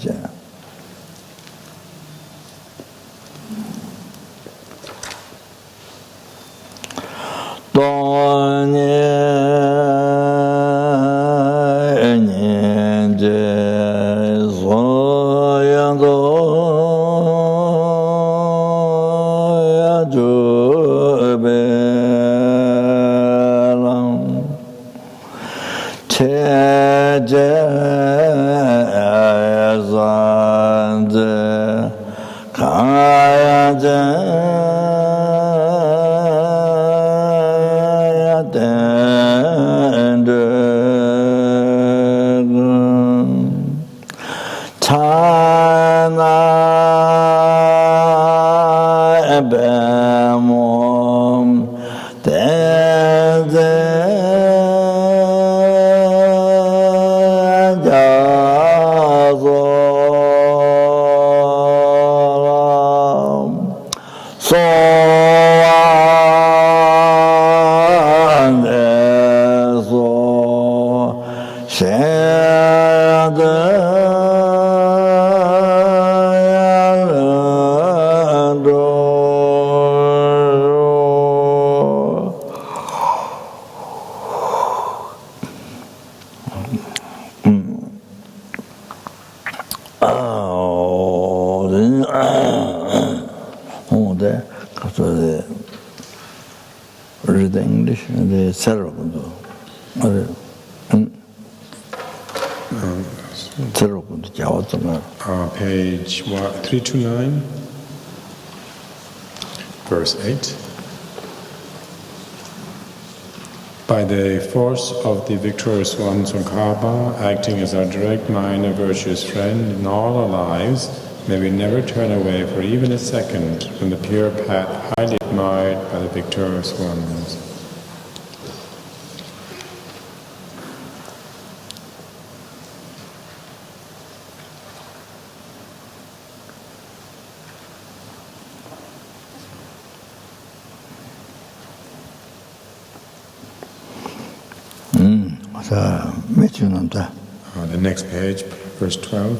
[SPEAKER 1] Read the English and the Sarah.
[SPEAKER 3] Page 329, verse 8. By the force of the victorious one, Sangha, acting as our direct mind and virtuous friend in all our lives, may we never turn away for even a second from the pure path highly admired by the victorious ones. The next page, verse 12.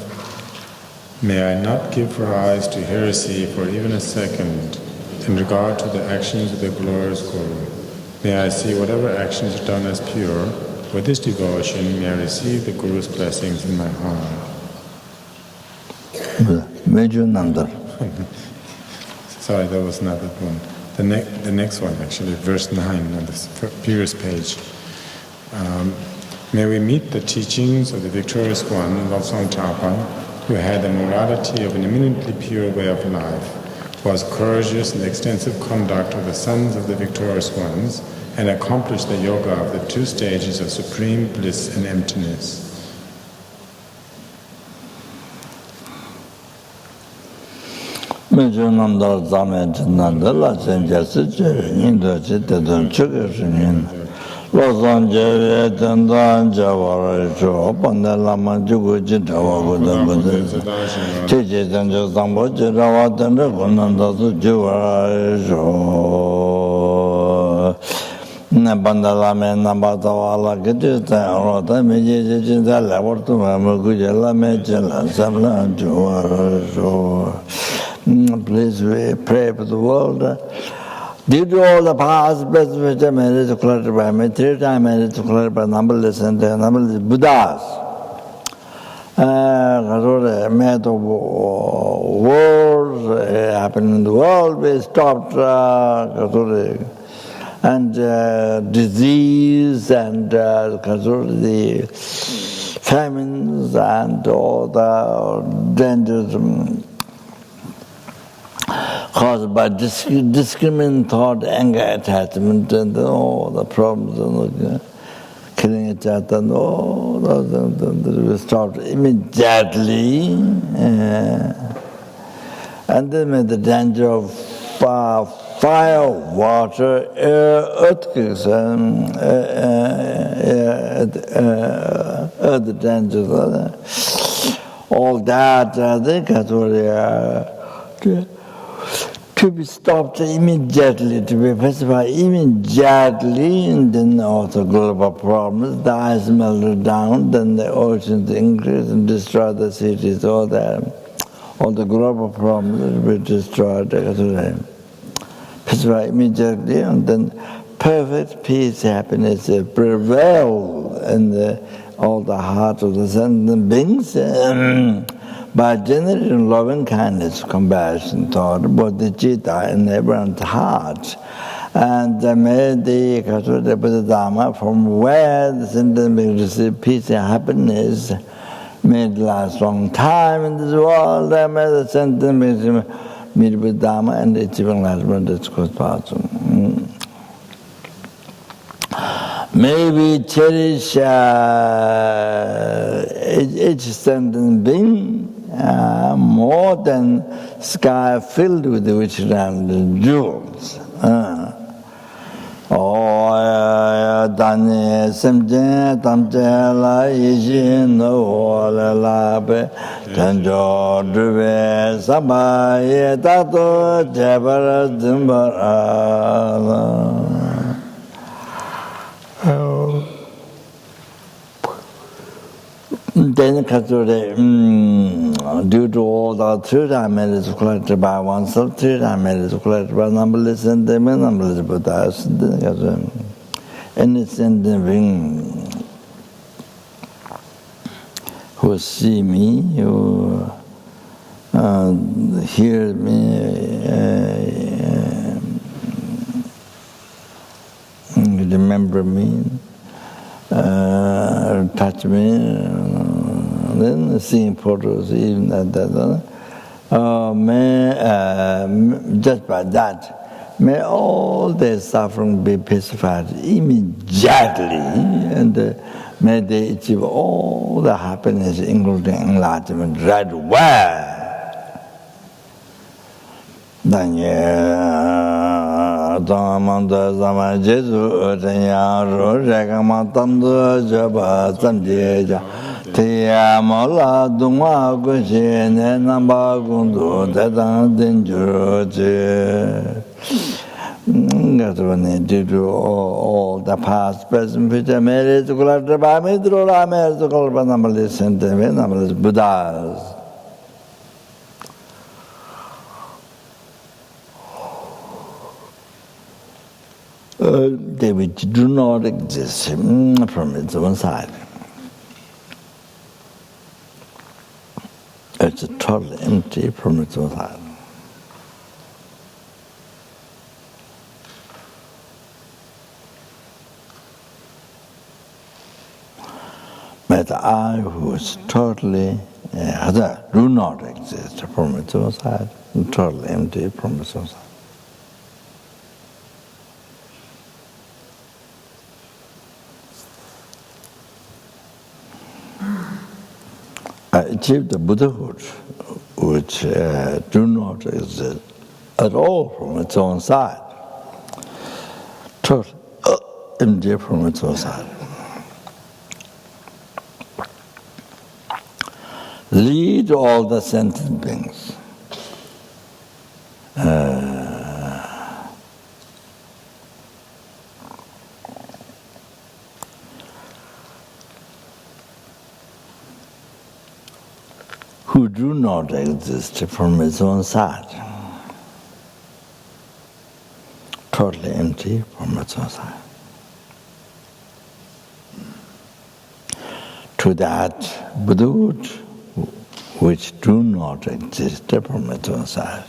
[SPEAKER 3] May I not give rise to heresy for even a second in regard to the actions of the glorious Guru. May I see whatever actions are done as pure. With this devotion, may I receive the Guru's blessings in my heart. Sorry, that was not that one. The next one, actually, verse 9 on the previous page. May we meet the teachings of the victorious one, Lord Sangha, who had the morality of an eminently pure way of life, was courageous in the extensive conduct of the sons of the victorious ones, and accomplished the yoga of the 2 stages of supreme bliss and emptiness.
[SPEAKER 1] Please we pray for the world. Due to all the past best which are made declared by me, 3 times made declared by numberless and numberless Buddhas. May the wars happen in the world be stopped, and disease and the famines and all the dangers caused by discriminant thought, anger, attachment, and all the problems, killing each other, and all those will stop immediately. And then with the danger of fire, water, air, earthquakes, earth dangers, all that, I think that's what to be stopped immediately, to be pacified immediately, and then also global problems, the ice melted down, then the oceans increase and destroy the cities, all the global problems will be destroyed, pacified immediately, and then perfect peace, happiness prevail in all the heart of the sentient beings, by generating loving kindness, compassion, thought, bodhicitta in everyone's heart. And may the Dharma, from where the sentient beings receive peace and happiness, may it last long time in this world, and may the sentient beings meet with Dharma and achieve enlightenment as quick as possible. May we cherish each sentient being more than sky filled with rich and jewels. Dani semje tamje la yishi no la be tanjo drube sabaye tato jebara zimbara. Then, due to all the three dimensions collected by oneself, three dimensions collected by numberless and numberless Buddhas, any sentient being who see me, who hear me, remember me, touch me, then seeing photos, even that. Just by that, may all their suffering be pacified immediately, and may they achieve all the happiness, including enlightenment, right away. Dhamma Sama Jesu Tanya Rojagama Tamdu Jaba Samjeja Tia Mola Duma Gushi Namba Gundu Tatan Dinjuroje. Due to all the past, present, future, marriage, Kulataba, Midrola, marriage, Kulaba, numberless, and numberless Buddhas. They which do not exist from its own side. It's totally empty from its own side. But I who is totally other do not exist from its own side, totally empty from its own side. I achieved the Buddhahood, which do not exist at all from its own side, totally empty from its own side. Lead all the sentient beings. Who do not exist from its own side, totally empty from its own side. To that Buddhahood, which do not exist from its own side,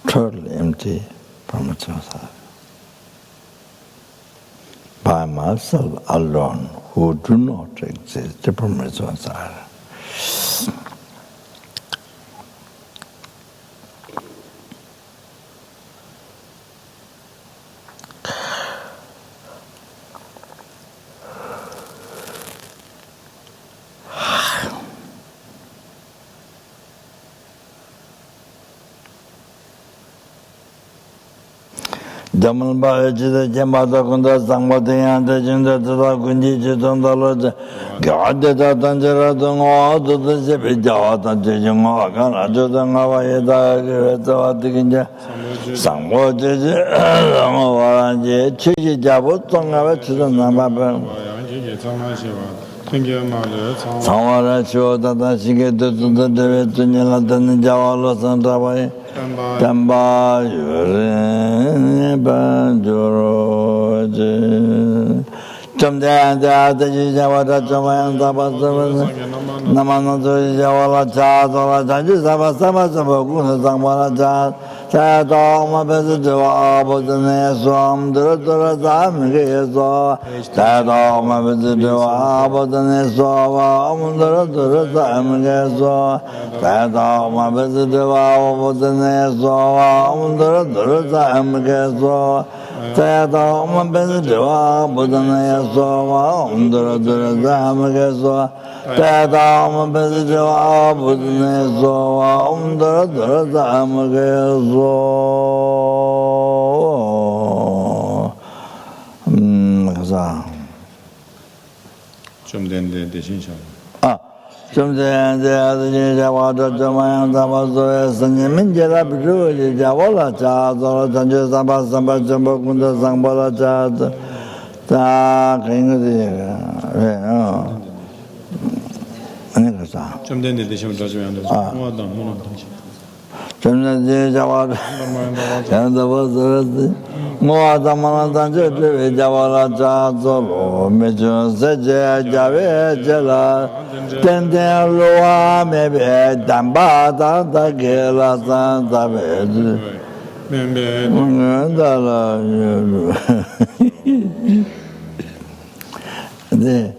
[SPEAKER 1] totally empty from its own side. By myself alone, who do not exist from its own side. Daman Baja Jamada Kunda Sangmatian, the Jinda Kunji Chitondalo, Gadeta Tanjera Dungo, to the Zepija, Tanjima, Ganajanga, Tikinja, Sangmo Jiji, Chichi Jabut, Tonga, Chitanama. Samara Chota, she get to the Devetunilla, the Javalo Santa Way, Tamba, Banjoro, Someday the other Javada Chama and Namano Javala Chat or Tajisava Sabasabakuna Samara Chat, Tadoma Bezidua, Botaneswam, Duradam, Tadoma Bezidua, Botaneswa, Duradam, Tadoma Bezidua, Botaneswa, Duradam, Tadoma Bezidua, Botaneswa, Duradam, Tadama Bezidua, Buddhism, Duradam, Some day the other Javada Jamayan Tamazo, Sanyaminjala Pru, Javala Chat, or Tanjaba Samba Jambakunda Sambala Chat, Ta King of the
[SPEAKER 3] 좀 된데 되시면 더 좀 안 되죠. 뭐도 뭐는 되죠.
[SPEAKER 1] 좀내 자와 전도 버스 뭐하다만 단저 자와라 자zo 메저 세제 자베 자라 텐데로와 메베 담바다 다게라 산다베 멤베 응다라 네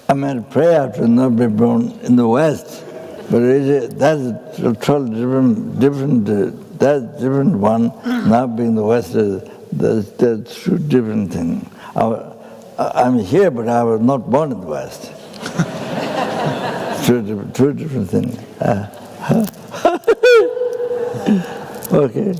[SPEAKER 1] I mean, prayer should not be born in the West, but that's a totally different, that's different one. Not being in the West, that's two different things. I'm here, but I was not born in the West. Two different things. Okay.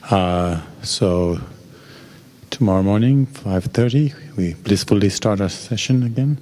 [SPEAKER 3] So tomorrow morning, 5:30, we blissfully start our session again.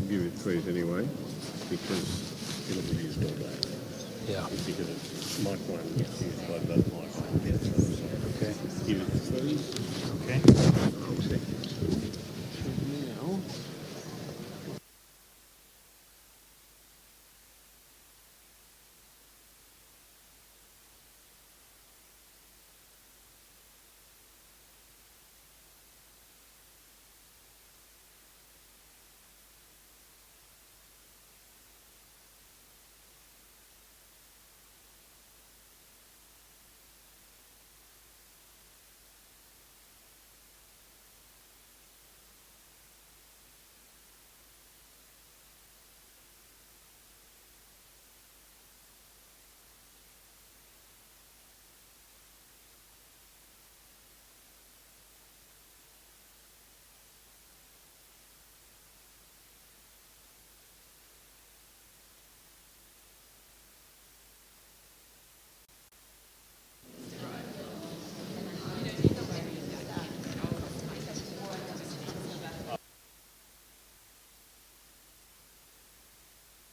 [SPEAKER 5] Give it praise anyway, because it'll be used all day.
[SPEAKER 4] Yeah.
[SPEAKER 5] Because it's microphone gets used by both microphones.
[SPEAKER 4] Okay.
[SPEAKER 5] Give it praise.
[SPEAKER 4] Okay.
[SPEAKER 5] I'll second.